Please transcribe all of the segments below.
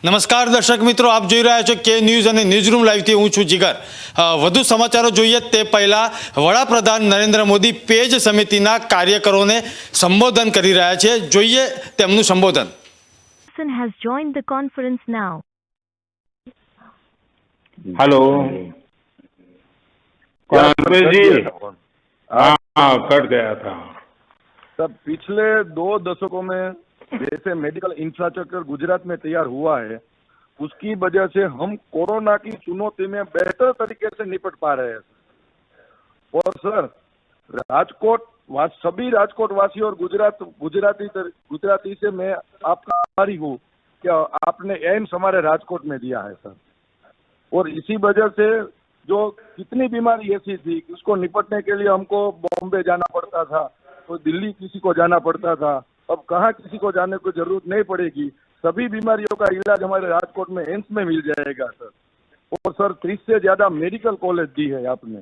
નમસ્કાર દર્શક મિત્રો, આપ જોઈ રહ્યા છો કે ન્યૂઝ અને ન્યૂઝરૂમ લાઈવથી હું છું જીગર। વધુ સમાચારો જોઈએ તે પહેલા વડાપ્રધાન નરેન્દ્ર મોદી પેજ સમિતિના કાર્યકરોને સંબોધન કરી રહ્યા છે। જોઈએ તેમનું સંબોધન। has joined the conference now. Hello जी। हाँ, कट गया था। तब पिछले 2 दशकों में जैसे मेडिकल इंफ्रास्ट्रक्चर गुजरात में तैयार हुआ है, उसकी वजह से हम कोरोना की चुनौती में बेहतर तरीके से निपट पा रहे हैं। और सर, सभी राजकोट वासी और गुजराती से मैं आपका आभारी हूँ कि आपने एम्स हमारे राजकोट में दिया है सर। और इसी वजह से जो कितनी बीमारी ऐसी थी कि उसको निपटने के लिए हमको बॉम्बे जाना पड़ता था, तो दिल्ली किसी को जाना पड़ता था, अब कहाँ किसी को जाने की जरूरत नहीं पड़ेगी। सभी बीमारियों का इलाज हमारे राजकोट में एम्स में मिल जाएगा सर। और सर 30 से ज्यादा मेडिकल कॉलेज दी है आपने।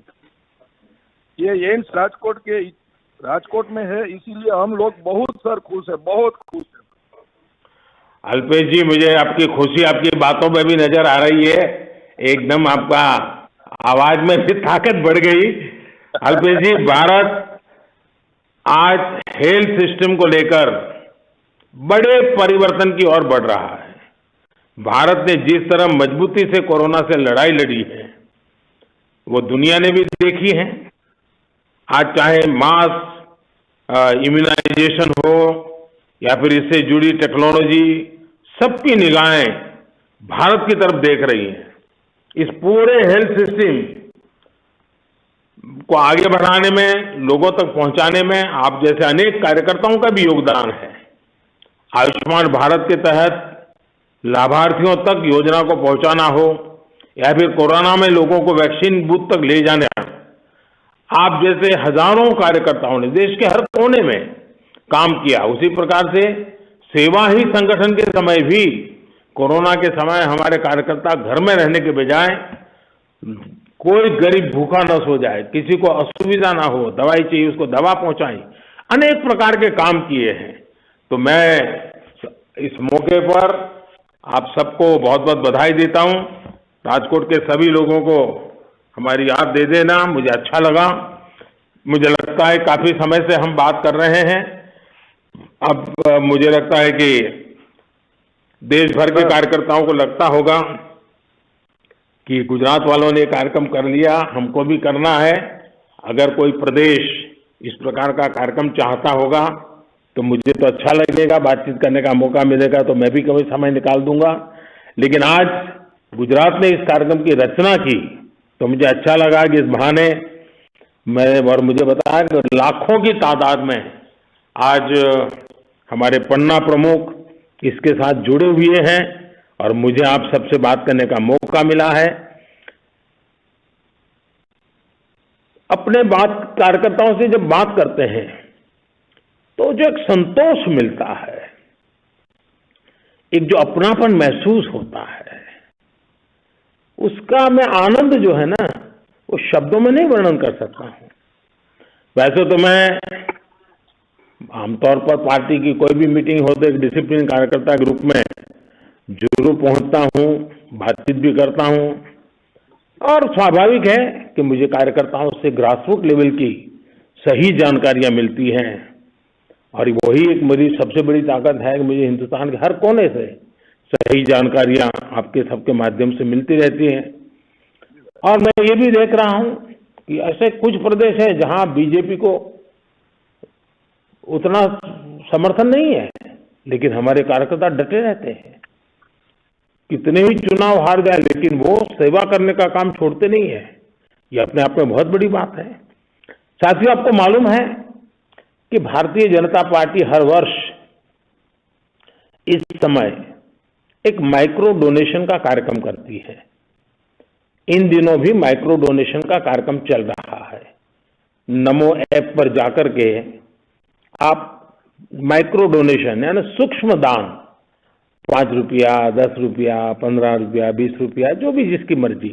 ये एम्स राजकोट में है, इसीलिए हम लोग बहुत सर खुश है, बहुत खुश है। अल्पेश जी, मुझे आपकी खुशी आपकी बातों में भी नजर आ रही है। एकदम आपका आवाज में भी ताकत बढ़ गई। अल्पेश जी, भारत आज हेल्थ सिस्टम को लेकर बड़े परिवर्तन की ओर बढ़ रहा है। भारत ने जिस तरह मजबूती से कोरोना से लड़ाई लड़ी है, वो दुनिया ने भी देखी है। आज चाहे मास इम्यूनाइजेशन हो या फिर इससे जुड़ी टेक्नोलॉजी, सबकी निगाहें भारत की तरफ देख रही हैं। इस पूरे हेल्थ सिस्टम को आगे बढ़ाने में, लोगों तक पहुंचाने में आप जैसे अनेक कार्यकर्ताओं का भी योगदान है। आयुष्मान भारत के तहत लाभार्थियों तक योजना को पहुंचाना हो या फिर कोरोना में लोगों को वैक्सीन बूथ तक ले जाना, आप जैसे हजारों कार्यकर्ताओं ने देश के हर कोने में काम किया। उसी प्रकार से सेवा ही संगठन के समय भी, कोरोना के समय हमारे कार्यकर्ता घर में रहने के बजाय कोई गरीब भूखा न सो जाए, किसी को असुविधा ना हो, दवाई चाहिए उसको दवा पहुंचाई, अनेक प्रकार के काम किए हैं। तो मैं इस मौके पर आप सबको बहुत बहुत बधाई देता हूं। राजकोट के सभी लोगों को हमारी याद दे देना, मुझे अच्छा लगा। मुझे लगता है काफी समय से हम बात कर रहे हैं। अब मुझे लगता है कि देश भर के कार्यकर्ताओं को लगता होगा कि गुजरात वालों ने कार्यक्रम कर लिया, हमको भी करना है। अगर कोई प्रदेश इस प्रकार का कार्यक्रम चाहता होगा तो मुझे तो अच्छा लगेगा, बातचीत करने का मौका मिलेगा तो मैं भी कभी समय निकाल दूंगा। लेकिन आज गुजरात ने इस कार्यक्रम की रचना की तो मुझे अच्छा लगा कि इस बहाने और मुझे बताया कि लाखों की तादाद में आज हमारे पन्ना प्रमुख इसके साथ जुड़े हुए हैं और मुझे आप सबसे बात करने का मौका मिला है। अपने कार्यकर्ताओं से जब बात करते हैं तो जो एक संतोष मिलता है, एक जो अपनापन महसूस होता है, उसका मैं आनंद जो है ना, वो शब्दों में नहीं वर्णन कर सकता हूं। वैसे तो मैं आमतौर पर पार्टी की कोई भी मीटिंग हो तो एक डिसिप्लिन कार्यकर्ता के रूप में जरूर पहुंचता हूं, बातचीत भी करता हूं। और स्वाभाविक है कि मुझे कार्यकर्ताओं से ग्रासरूट लेवल की सही जानकारियां मिलती हैं और वही एक मेरी सबसे बड़ी ताकत है कि मुझे हिंदुस्तान के हर कोने से सही जानकारियां आपके सबके माध्यम से मिलती रहती हैं। और मैं ये भी देख रहा हूं कि ऐसे कुछ प्रदेश हैं जहां बीजेपी को उतना समर्थन नहीं है, लेकिन हमारे कार्यकर्ता डटे रहते हैं। कितने ही चुनाव हार जाए लेकिन वो सेवा करने का काम छोड़ते नहीं है। ये अपने आप में बहुत बड़ी बात है। साथियों, आपको मालूम है कि भारतीय जनता पार्टी हर वर्ष इस समय एक माइक्रो डोनेशन का कार्यक्रम करती है। इन दिनों भी माइक्रो डोनेशन का कार्यक्रम चल रहा है। नमो ऐप पर जाकर के आप माइक्रो डोनेशन यानी सूक्ष्म दान, 5 रुपया, 10 रुपया, 15 रुपया, 20 रुपया, जो भी जिसकी मर्जी,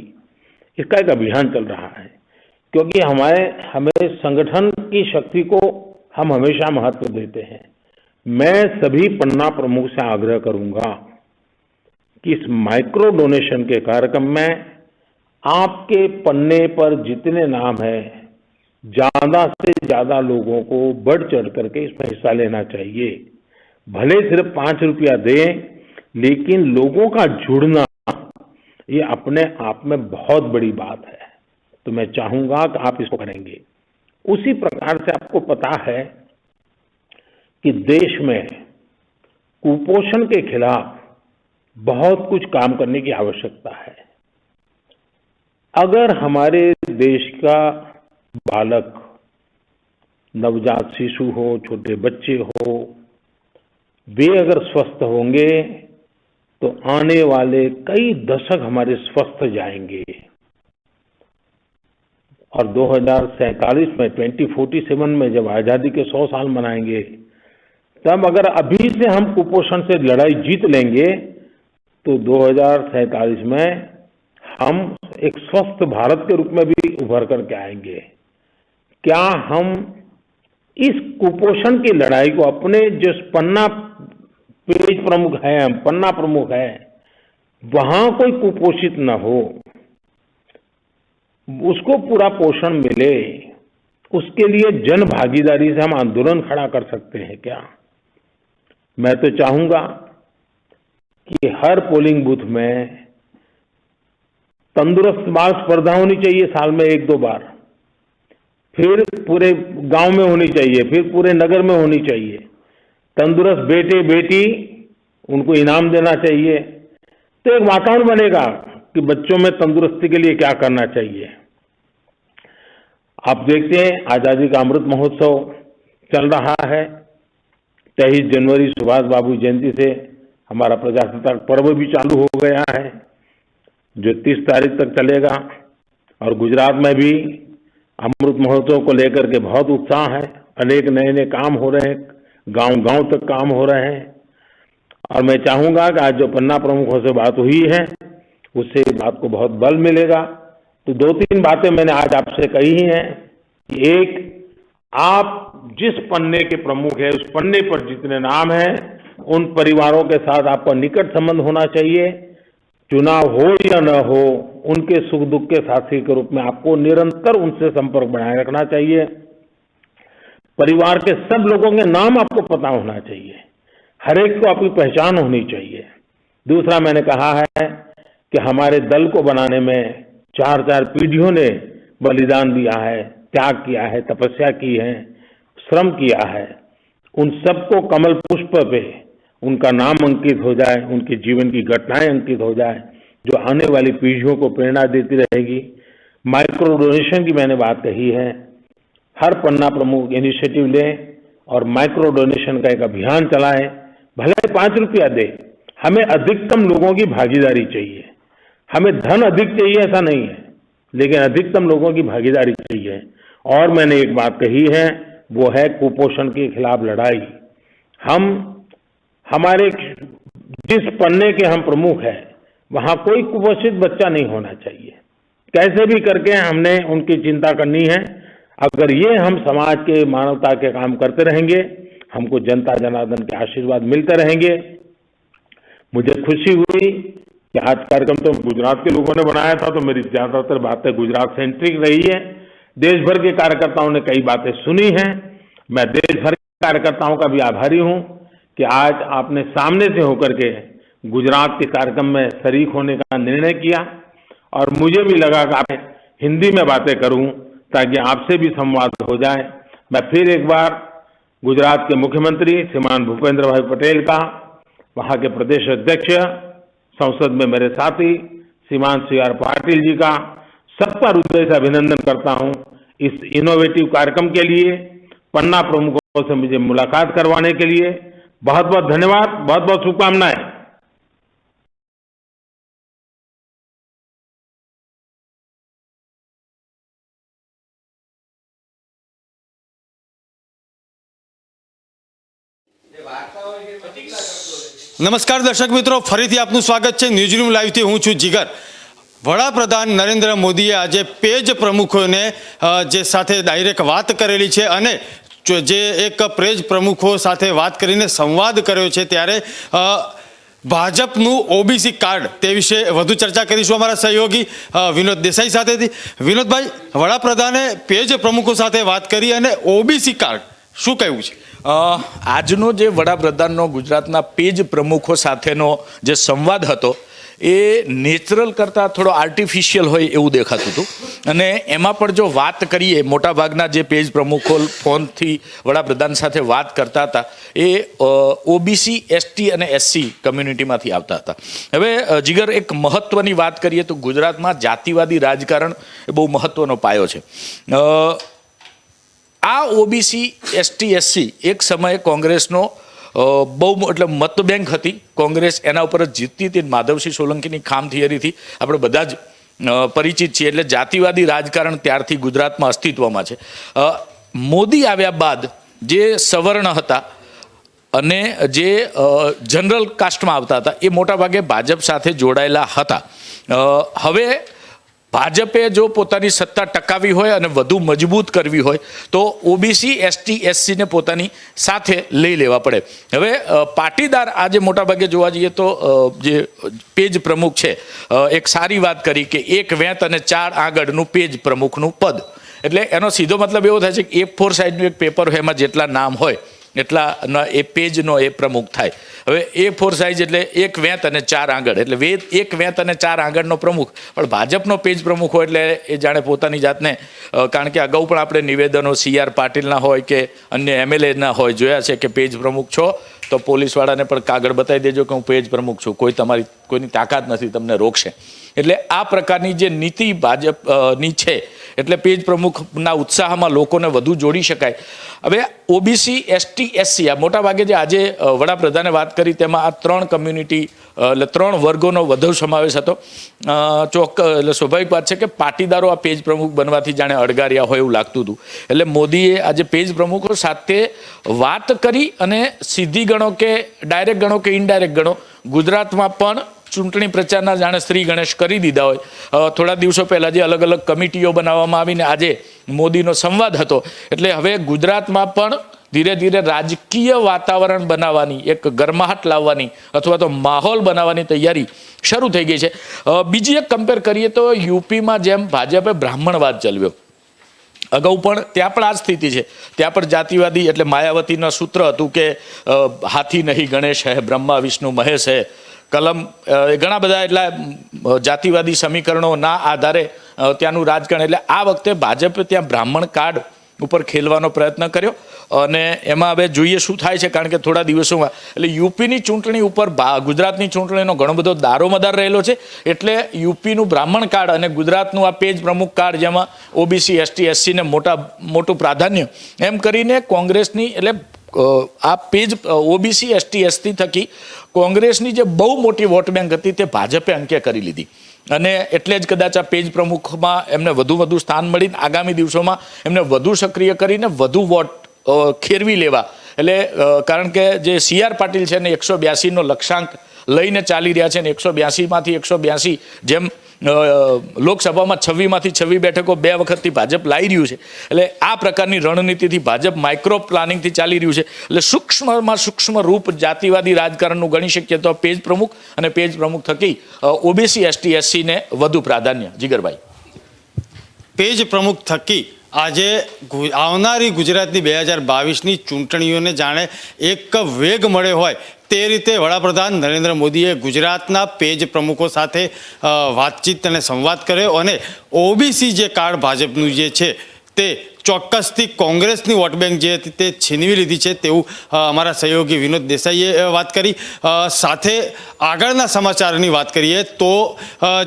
इसका एक अभियान चल रहा है। क्योंकि हमें संगठन की शक्ति को हम हमेशा महत्व देते हैं। मैं सभी पन्ना प्रमुख से आग्रह करूंगा कि इस माइक्रो डोनेशन के कार्यक्रम में आपके पन्ने पर जितने नाम है, ज्यादा से ज्यादा लोगों को बढ़ चढ़ करके इसमें हिस्सा लेना चाहिए। भले सिर्फ 5 रुपया दें, लेकिन लोगों का जुड़ना ये अपने आप में बहुत बड़ी बात है। तो मैं चाहूंगा कि आप इसको करेंगे। उसी प्रकार से आपको पता है कि देश में कुपोषण के खिलाफ बहुत कुछ काम करने की आवश्यकता है। अगर हमारे देश का बालक, नवजात शिशु हो, छोटे बच्चे हो, वे अगर स्वस्थ होंगे तो आने वाले कई दशक हमारे स्वस्थ जाएंगे। और 2047 में 2047 में जब आजादी के 100 साल मनाएंगे, तब अगर अभी से हम कुपोषण से लड़ाई जीत लेंगे तो 2047 में हम एक स्वस्थ भारत के रूप में भी उभर करके आएंगे। क्या हम इस कुपोषण की लड़ाई को अपने जो पन्ना पेज प्रमुख है, पन्ना प्रमुख है, वहां कोई कुपोषित न हो, उसको पूरा पोषण मिले, उसके लिए जन भागीदारी से हम आंदोलन खड़ा कर सकते हैं क्या? मैं तो चाहूंगा कि हर पोलिंग बूथ में तंदुरुस्त बाल स्पर्धा होनी चाहिए, साल में 1-2 बार, फिर पूरे गांव में होनी चाहिए, फिर पूरे नगर में होनी चाहिए। तंदुरुस्त बेटे बेटी उनको इनाम देना चाहिए, तो एक वातावरण बनेगा कि बच्चों में तंदुरुस्ती के लिए क्या करना चाहिए। आप देखते हैं आजादी का अमृत महोत्सव चल रहा है। 23 जनवरी सुभाष बाबू जयंती से हमारा प्रजासत्ताक पर्व भी चालू हो गया है, जो 30 तारीख तक चलेगा। और गुजरात में भी अमृत महोत्सव को लेकर के बहुत उत्साह है। अनेक नए नए काम हो रहे हैं, गांव गांव तक काम हो रहे हैं। और मैं चाहूंगा कि आज जो पन्ना प्रमुखों से बात हुई है, उससे इस बात को बहुत बल मिलेगा। तो 2-3 बातें मैंने आज आपसे कही हैं कि एक, आप जिस पन्ने के प्रमुख है, उस पन्ने पर जितने नाम हैं, उन परिवारों के साथ आपका निकट संबंध होना चाहिए। चुनाव हो या न हो, उनके सुख दुख के साथी के रूप में आपको निरंतर उनसे संपर्क बनाए रखना चाहिए। परिवार के सब लोगों के नाम आपको पता होना चाहिए, हर एक को आपकी पहचान होनी चाहिए। दूसरा, मैंने कहा है कि हमारे दल को बनाने में 4-4 पीढ़ियों ने बलिदान दिया है, त्याग किया है, तपस्या की है, श्रम किया है। उन सबको कमल पुष्प पे उनका नाम अंकित हो जाए, उनके जीवन की घटनाएं अंकित हो जाए, जो आने वाली पीढ़ियों को प्रेरणा देती रहेगी। माइक्रो डोनेशन की मैंने बात कही है, हर पन्ना प्रमुख इनिशिएटिव ले और माइक्रो डोनेशन का एक अभियान चलाएं। भले 5 रुपया दे, हमें अधिकतम लोगों की भागीदारी चाहिए। हमें धन अधिक चाहिए ऐसा नहीं है, लेकिन अधिकतम लोगों की भागीदारी चाहिए। और मैंने एक बात कही है, वो है कुपोषण के खिलाफ लड़ाई। हम हमारे जिस पन्ने के हम प्रमुख हैं, वहां कोई कुपोषित बच्चा नहीं होना चाहिए। कैसे भी करके हमने उनकी चिंता करनी है। अगर ये हम समाज के मानवता के काम करते रहेंगे, हमको जनता जनार्दन के आशीर्वाद मिलते रहेंगे। मुझे खुशी हुई कि आज कार्यक्रम तो गुजरात के लोगों ने बनाया था, तो मेरी ज्यादातर बातें गुजरात सेंट्रिक रही है। देश भर के कार्यकर्ताओं ने कई बातें सुनी हैं। मैं देश भर के कार्यकर्ताओं का भी आभारी हूं कि आज आपने सामने से होकर के गुजरात के कार्यक्रम में शरीक होने का निर्णय किया। और मुझे भी लगा कि आप हिंदी में बातें करूं ताकि आपसे भी संवाद हो जाए। मैं फिर एक बार गुजरात के मुख्यमंत्री श्रीमान भूपेंद्र भाई पटेल का, वहां के प्रदेश अध्यक्ष, संसद में मेरे साथी श्रीमान CR पाटिल जी का सबका हृदय से अभिनंदन करता हूं इस इनोवेटिव कार्यक्रम के लिए। पन्ना प्रमुखों से मुझे मुलाकात करवाने के लिए बहुत बहुत धन्यवाद, बहुत बहुत शुभकामनाएं। નમસ્કાર દર્શક મિત્રો, ફરીથી આપનું સ્વાગત છે ન્યૂઝરૂમ લાઈવથી। હું છું જીગર। વડાપ્રધાન નરેન્દ્ર મોદીએ આજે પેજ પ્રમુખોને જે સાથે ડાયરેક્ટ વાત કરેલી છે અને જે એક પેજ પ્રમુખો સાથે વાત કરીને સંવાદ કર્યો છે, ત્યારે ભાજપનું ઓબીસી કાર્ડ તે વિશે વધુ ચર્ચા કરીશું અમારા સહયોગી વિનોદ દેસાઈ સાથેથી. વિનોદભાઈ, વડાપ્રધાને પેજ પ્રમુખો સાથે વાત કરી અને ઓબીસી કાર્ડ શું કહ્યું છે? આજનો જે વડાપ્રધાનનો ગુજરાતના પેજ પ્રમુખો સાથેનો જે સંવાદ હતો એ નેચરલ કરતાં થોડો આર્ટિફિશિયલ હોય એવું દેખાતું હતું. અને એમાં પણ જો વાત કરીએ, મોટાભાગના જે પેજ પ્રમુખો ફોનથી વડાપ્રધાન સાથે વાત કરતા હતા એ ઓબીસી, એસટી અને એસસી કમ્યુનિટીમાંથી આવતા હતા. હવે જીગર, એક મહત્ત્વની વાત કરીએ તો ગુજરાતમાં જાતિવાદી રાજકારણ એ બહુ મહત્ત્વનો પાયો છે. આ ઓબીસી, એસટી, એસસી એક સમયે કોંગ્રેસનો બહુ એટલે મતબેંક હતી. કોંગ્રેસ એના ઉપર જ જીતતી હતી. માધવસિંહ સોલંકીની ખામ થિયરીથી આપણે બધા જ પરિચિત છીએ. એટલે જાતિવાદી રાજકારણ ત્યારથી ગુજરાતમાં અસ્તિત્વમાં છે. મોદી આવ્યા બાદ જે સવર્ણ હતા અને જે જનરલ કાસ્ટમાં આવતા હતા એ મોટાભાગે ભાજપ સાથે જોડાયેલા હતા. હવે ભાજપે જો પોતાની સત્તા ટકાવી હોય અને વધુ મજબૂત કરવી હોય તો ઓબીસી, એસટી, એસસીને પોતાની સાથે લઈ લેવા પડે. હવે પાટીદાર આજે મોટાભાગે જોવા જઈએ તો જે પેજ પ્રમુખ છે, એક સારી વાત કરી કે એક વેંત અને 4 આંગળનું પેજ પ્રમુખનું પદ. એટલે એનો સીધો મતલબ એવો થાય છે કે A4 સાઇઝનું એક પેપર હોય, એમાં જેટલા નામ હોય એટલા એ પેજનો એ પ્રમુખ થાય. હવે A4 સાઇઝ એટલે એક વેંત અને 4 આંગળ, એટલે એક વેંત અને 4 આંગળનો પ્રમુખ. પણ ભાજપનો પેજ પ્રમુખ હોય એટલે એ જાણે પોતાની જાતને, કારણ કે અગાઉ પણ આપણે નિવેદનો CR પાટીલના હોય કે અન્ય MLAના હોય જોયા છે કે પેજ પ્રમુખ છો તો પોલીસવાળાને પણ કાગળ બતાવી દેજો કે હું પેજ પ્રમુખ છું, કોઈની તાકાત નથી તમને રોકશે. એટલે આ પ્રકારની જે નીતિ ભાજપની છે એટલે પેજ પ્રમુખના ઉત્સાહમાં લોકોને વધુ જોડી શકાય. હવે ઓબીસી, એસટી, એસસી આ મોટાભાગે જે આજે વડાપ્રધાને વાત કરી તેમાં આ 3 કમ્યુનિટી એટલે 3 વર્ગોનો વધુ સમાવેશ હતો. એટલે સ્વાભાવિક વાત છે કે પાટીદારો આ પેજ પ્રમુખ બનવાથી જાણે અડગાર્યા હોય એવું લાગતું હતું. એટલે મોદીએ આજે પેજ પ્રમુખો સાથે વાત કરી અને સીધી ગણો કે ડાયરેક્ટ ગણો કે ઇનડાયરેક્ટ ગણો, ગુજરાતમાં પણ ચૂંટણી પ્રચારના જાણે શ્રી ગણેશ કરી દીધા હોય. થોડા દિવસો પહેલાં જે અલગ અલગ કમિટીઓ બનાવવામાં આવીને આજે મોદીનો સંવાદ હતો. એટલે હવે ગુજરાતમાં પણ ધીરે ધીરે રાજકીય વાતાવરણ બનાવવાની, એક ગરમાહટ લાવવાની અથવા તો માહોલ બનાવવાની તૈયારી શરૂ થઈ ગઈ છે. બીજી એક કમ્પેર કરીએ તો યુપીમાં જેમ ભાજપે બ્રાહ્મણવાદ ચલાવ્યો, અગાઉ પણ ત્યાં પણ આ સ્થિતિ છે. ત્યાં પણ જાતિવાદી એટલે માયાવતીનું સૂત્ર હતું કે હાથી નહીં ગણેશ હૈ, બ્રહ્મા વિષ્ણુ મહેશ હૈ, કલમ, ઘણા બધા એટલા જાતિવાદી સમીકરણોના આધારે ત્યાંનું રાજકારણ. એટલે આ વખતે ભાજપે ત્યાં બ્રાહ્મણ કાર્ડ ઉપર ખેલવાનો પ્રયત્ન કર્યો અને એમાં હવે જોઈએ શું થાય છે. કારણ કે થોડા દિવસોમાં એટલે યુપીની ચૂંટણી ઉપર ગુજરાતની ચૂંટણીનો ઘણો બધો દારોમદાર રહેલો છે. એટલે યુપીનું બ્રાહ્મણ કાર્ડ અને ગુજરાતનું આ પેજ પ્રમુખ કાર્ડ, જેમાં ઓબીસી, એસટી, એસસીને મોટું પ્રાધાન્ય એમ કરીને કોંગ્રેસની, એટલે આ પેજ ઓબીસી, એસટી, એસટી થકી કોંગ્રેસની જે બહુ મોટી વોટ બેંક હતી તે ભાજપે અંકે કરી લીધી. અને એટલે જ કદાચ આ પેજ પ્રમુખમાં એમને વધુ સ્થાન મળીને આગામી દિવસોમાં એમને વધુ સક્રિય કરીને વધુ વોટ ખેરવી લેવા. એટલે કારણ કે જે CR પાટીલ છે ને 182નો લક્ષ્યાંક લઈને ચાલી રહ્યા છે ને 182માંથી 182 જેમ લોકસભામાં 26માંથી 26 બેઠકો 2 વખતથી ભાજપ લાવી રહ્યું છે. એટલે આ પ્રકારની રણનીતિથી ભાજપ માઇક્રો પ્લાનિંગથી ચાલી રહ્યું છે. એટલે સૂક્ષ્મમાં સૂક્ષ્મ રૂપ જાતિવાદી રાજકારણનું ગણી શકીએ તો પેજ પ્રમુખ અને પેજ પ્રમુખ થકી ઓબીસી, એસટી, એસસીને વધુ પ્રાધાન્ય. જીગરભાઈ, પેજ પ્રમુખ થકી આજે આવનારી ગુજરાતની 2022ની ચૂંટણીઓને જાણે એક વેગ મળ્યો હોય તે રીતે વડાપ્રધાન નરેન્દ્ર મોદીએ ગુજરાતના પેજ પ્રમુખો સાથે વાતચીત અને સંવાદ કર્યો અને ઓબીસી જે કાર્ડ ભાજપનું જે છે તે ચોક્કસથી કોંગ્રેસની વોટ બેંક જે હતી તે છીનવી લીધી છે તેવું અમારા સહયોગી વિનોદ દેસાઈએ વાત કરી. સાથે આગળના સમાચારની વાત કરીએ તો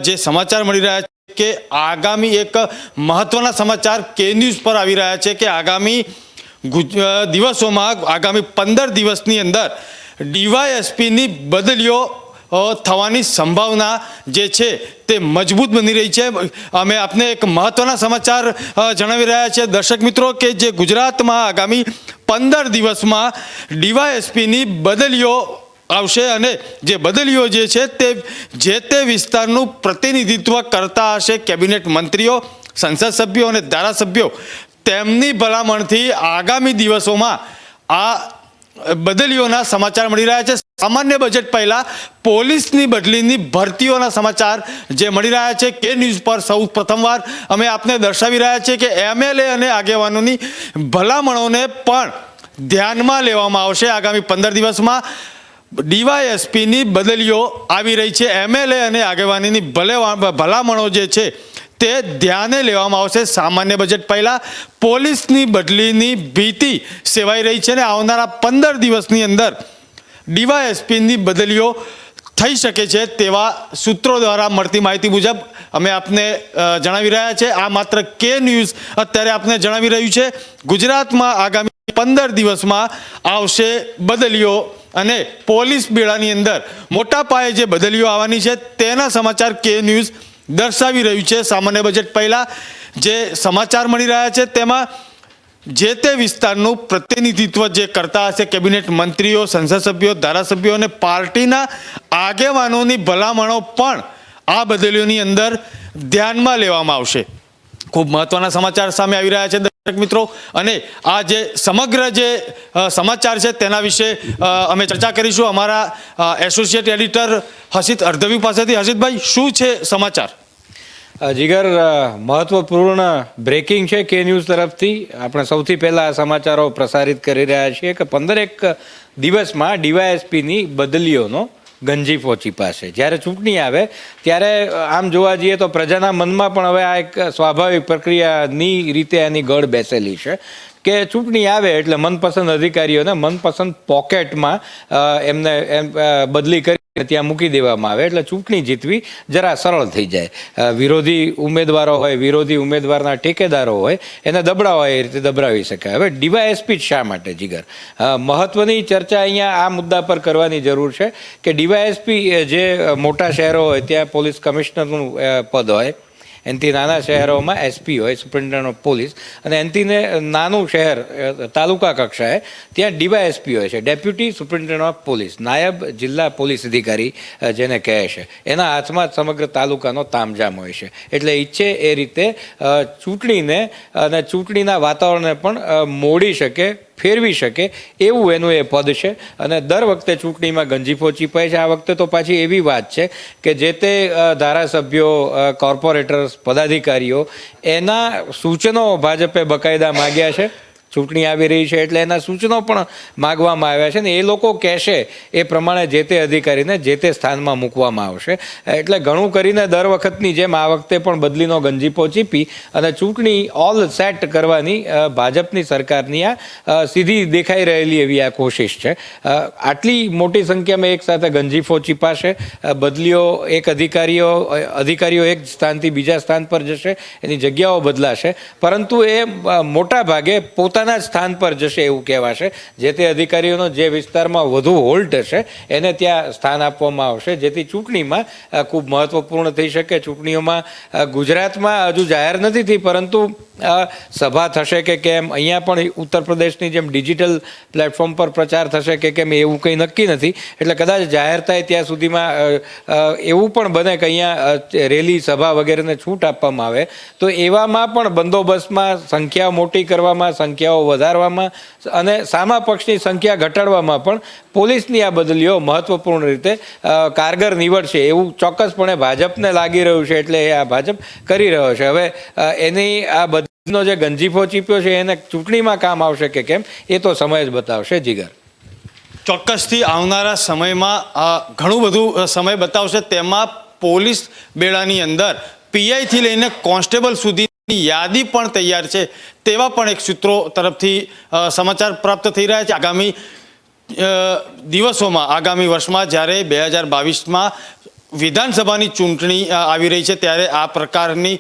જે સમાચાર મળી રહ્યા છે કે આગામી એક મહત્વના સમાચાર કે ન્યૂઝ પર આવી રહ્યા છે કે આગામી દિવસોમાં, આગામી 15 દિવસની અંદર ડીવાયએસપીની બદલીઓ થવાની સંભાવના જે છે તે મજબૂત બની રહી છે. અમે આપને એક મહત્વના સમાચાર જણાવી રહ્યા છીએ દર્શક મિત્રો કે જે ગુજરાતમાં આગામી 15 દિવસમાં ડીવાયએસપીની બદલીઓ આવશે અને જે બદલીઓ જે છે તે જે તે વિસ્તારનું પ્રતિનિધિત્વ કરતા હશે કેબિનેટ મંત્રીઓ, સંસદ સભ્યો અને ધારાસભ્યો. તેમની ભલામણથી આગામી દિવસોમાં આ બદલીઓના સમાચાર મળી રહ્યા છે. સામાન્ય બજેટ પહેલા પોલીસની બદલીની ભરતીઓના સમાચાર જે મળી રહ્યા છે કે ન્યૂઝ પર સૌ પ્રથમવાર અમે આપને દર્શાવી રહ્યા છીએ કે MLA અને આગેવાનોની ભલામણોને પણ ધ્યાનમાં લેવામાં આવશે. આગામી 15 દિવસમાં DYSPની બદલીઓ આવી રહી છે. MLA અને આગેવાનીની ભલામણો જે છે તે ધ્યાને લેવામાં આવશે. સામાન્ય બજેટ પહેલા પોલીસની બદલીની ભીતિ સેવાઈ રહી છે અને આવનારા 15 દિવસની અંદર DYSPની બદલીઓ થઈ શકે છે તેવા સૂત્રો દ્વારા મળતી માહિતી મુજબ અમે આપને જણાવી રહ્યા છે. આ માત્ર કે ન્યૂઝ અત્યારે આપને જણાવી રહ્યું છે. ગુજરાતમાં આગામી 15 દિવસમાં આવશે બદલીઓ અને પોલીસ બેડાની અંદર મોટા પાયે જે બદલીઓ આવવાની છે તેના સમાચાર કે ન્યૂઝ દર્શાવી રહ્યું છે. સામાન્ય બજેટ પહેલા જે સમાચાર મળી રહ્યા છે તેમાં જે તે વિસ્તારનું પ્રતિનિધિત્વ જે કરતા હશે કેબિનેટ મંત્રીઓ, સંસદ સભ્યો, ધારાસભ્યો અને પાર્ટીના આગેવાનોની ભલામણો પણ આ બદલીઓની અંદર ધ્યાનમાં લેવામાં આવશે. ખૂબ મહત્વના સમાચાર સામે આવી રહ્યા છે દર્શક મિત્રો, અને આ જે સમગ્ર જે સમાચાર છે તેના વિશે અમે ચર્ચા કરીશું અમારા એસોસિએટ એડિટર હસીત અર્ધવી પાસેથી. હસીતભાઈ, શું છે સમાચાર? જીગર, મહત્વપૂર્ણ બ્રેકિંગ છે કે ન્યૂઝ તરફથી. આપણે સૌથી પહેલા સમાચારો પ્રસારિત કરી રહ્યા છીએ કે 15 દિવસમાં DYSPની બદલીઓનો ગંજી પહોંચી પાસે. જ્યારે ચૂંટણી આવે ત્યારે આમ જોવા જઈએ તો પ્રજાના મનમાં પણ હવે આ એક સ્વાભાવિક પ્રક્રિયાની રીતે એની ગળ બેસેલી છે કે ચૂંટણી આવે એટલે મનપસંદ અધિકારીઓને મનપસંદ પોકેટમાં એમને બદલી કરી ત્યાં મૂકી દેવામાં આવે એટલે ચૂંટણી જીતવી જરા સરળ થઈ જાય. વિરોધી ઉમેદવારો હોય, વિરોધી ઉમેદવારના ટેકેદારો હોય, એને દબડાવવા એ રીતે દબડાવી શકાય. હવે DYSP શા માટે, જીગર? મહત્વની ચર્ચા અહીંયા આ મુદ્દા પર કરવાની જરૂર છે કે DYSP જે મોટા શહેરો હોય ત્યાં પોલીસ કમિશનરનું પદ હોય, એનાથી નાના શહેરોમાં SP હોય, સુપ્રિન્ટેન્ડન્ટ ઓફ પોલીસ, અને એનાથી નાનું શહેર તાલુકા કક્ષાએ ત્યાં DYSP હોય છે, ડેપ્યુટી સુપ્રિન્ટેન્ડન્ટ ઓફ પોલીસ, નાયબ જિલ્લા પોલીસ અધિકારી જેને કહે છે. એના હાથમાં સમગ્ર તાલુકાનો તામઝામ હોય છે. એટલે ઈચ્છે એ રીતે ચૂંટણીને અને ચૂંટણીના વાતાવરણને પણ મોડી શકે, ફેરવી શકે એવું એનું એ પદ છે. અને દર વખતે ચૂંટણીમાં ગંજી પહોંચી પડે છે. આ વખતે તો પાછી એવી વાત છે કે જે તે ધારાસભ્યો, કોર્પોરેટર્સ, પદાધિકારીઓ એના સૂચનો ભાજપે બકાયદા માગ્યા છે. ચૂંટણી આવી રહી છે એટલે એના સૂચનો પણ માગવામાં આવ્યા છે ને એ લોકો કહેશે એ પ્રમાણે જે તે અધિકારીને જે તે સ્થાનમાં મૂકવામાં આવશે. એટલે ઘણું કરીને દર વખતની જેમ આ વખતે પણ બદલીનો ગંજીપો ચીપી અને ચૂંટણી ઓલ સેટ કરવાની ભાજપની સરકારની આ સીધી દેખાઈ રહેલી એવી આ કોશિશ છે. આટલી મોટી સંખ્યામાં એક સાથે ગંજીફો ચીપાશે, બદલીઓ, એક અધિકારીઓ એક સ્થાનથી બીજા સ્થાન પર જશે, એની જગ્યાઓ બદલાશે, પરંતુ એ મોટા ભાગે પોતાના સ્થાન પર જશે એવું કહેવાશે. જે તે અધિકારીઓનો જે વિસ્તારમાં વધુ હોલ્ટ હશે એને ત્યાં સ્થાન આપવામાં આવશે, જેથી ચૂંટણીમાં ખૂબ મહત્વપૂર્ણ થઈ શકે. ચૂંટણીઓમાં ગુજરાતમાં હજુ જાહેર નથી થઈ, પરંતુ સભા થશે કે કેમ, અહીંયા પણ ઉત્તર પ્રદેશની જેમ ડિજિટલ પ્લેટફોર્મ પર પ્રચાર થશે કે કેમ એવું કંઈ નક્કી નથી. એટલે કદાચ જાહેર થાય ત્યાં સુધીમાં એવું પણ બને કે અહીંયા રેલી, સભા વગેરેને છૂટ આપવામાં આવે. તો એવામાં પણ બંદોબસ્તમાં સંખ્યાઓ મોટી કરવામાં, સંખ્યાઓ વધારવામાં અને સામા પક્ષની સંખ્યા ઘટાડવામાં પણ પોલીસની આ બદલીઓ મહત્વપૂર્ણ રીતે કારગર નીવડશે એવું ચોક્કસપણે ભાજપને લાગી રહ્યું છે. એટલે એ આ ભાજપ કરી રહ્યો છે. હવે એની આ બદલીનો જે ગંજીફો ચીપ્યો છે એને ચૂંટણીમાં કામ આવશે કે કેમ એ તો સમય જ બતાવશે. જીગર, ચોક્કસથી આવનારા સમયમાં ઘણું બધું સમય બતાવશે. તેમાં પોલીસ બેડાની અંદર PI થી લઈને કોન્સ્ટેબલ સુધી યાદી પણ તૈયાર છે તેવા પણ એક સૂત્રો તરફથી સમાચાર પ્રાપ્ત થઈ રહ્યા છે. આગામી દિવસોમાં, આગામી વર્ષમાં જ્યારે 2022માં વિધાનસભાની ચૂંટણી આવી રહી છે ત્યારે આ પ્રકારની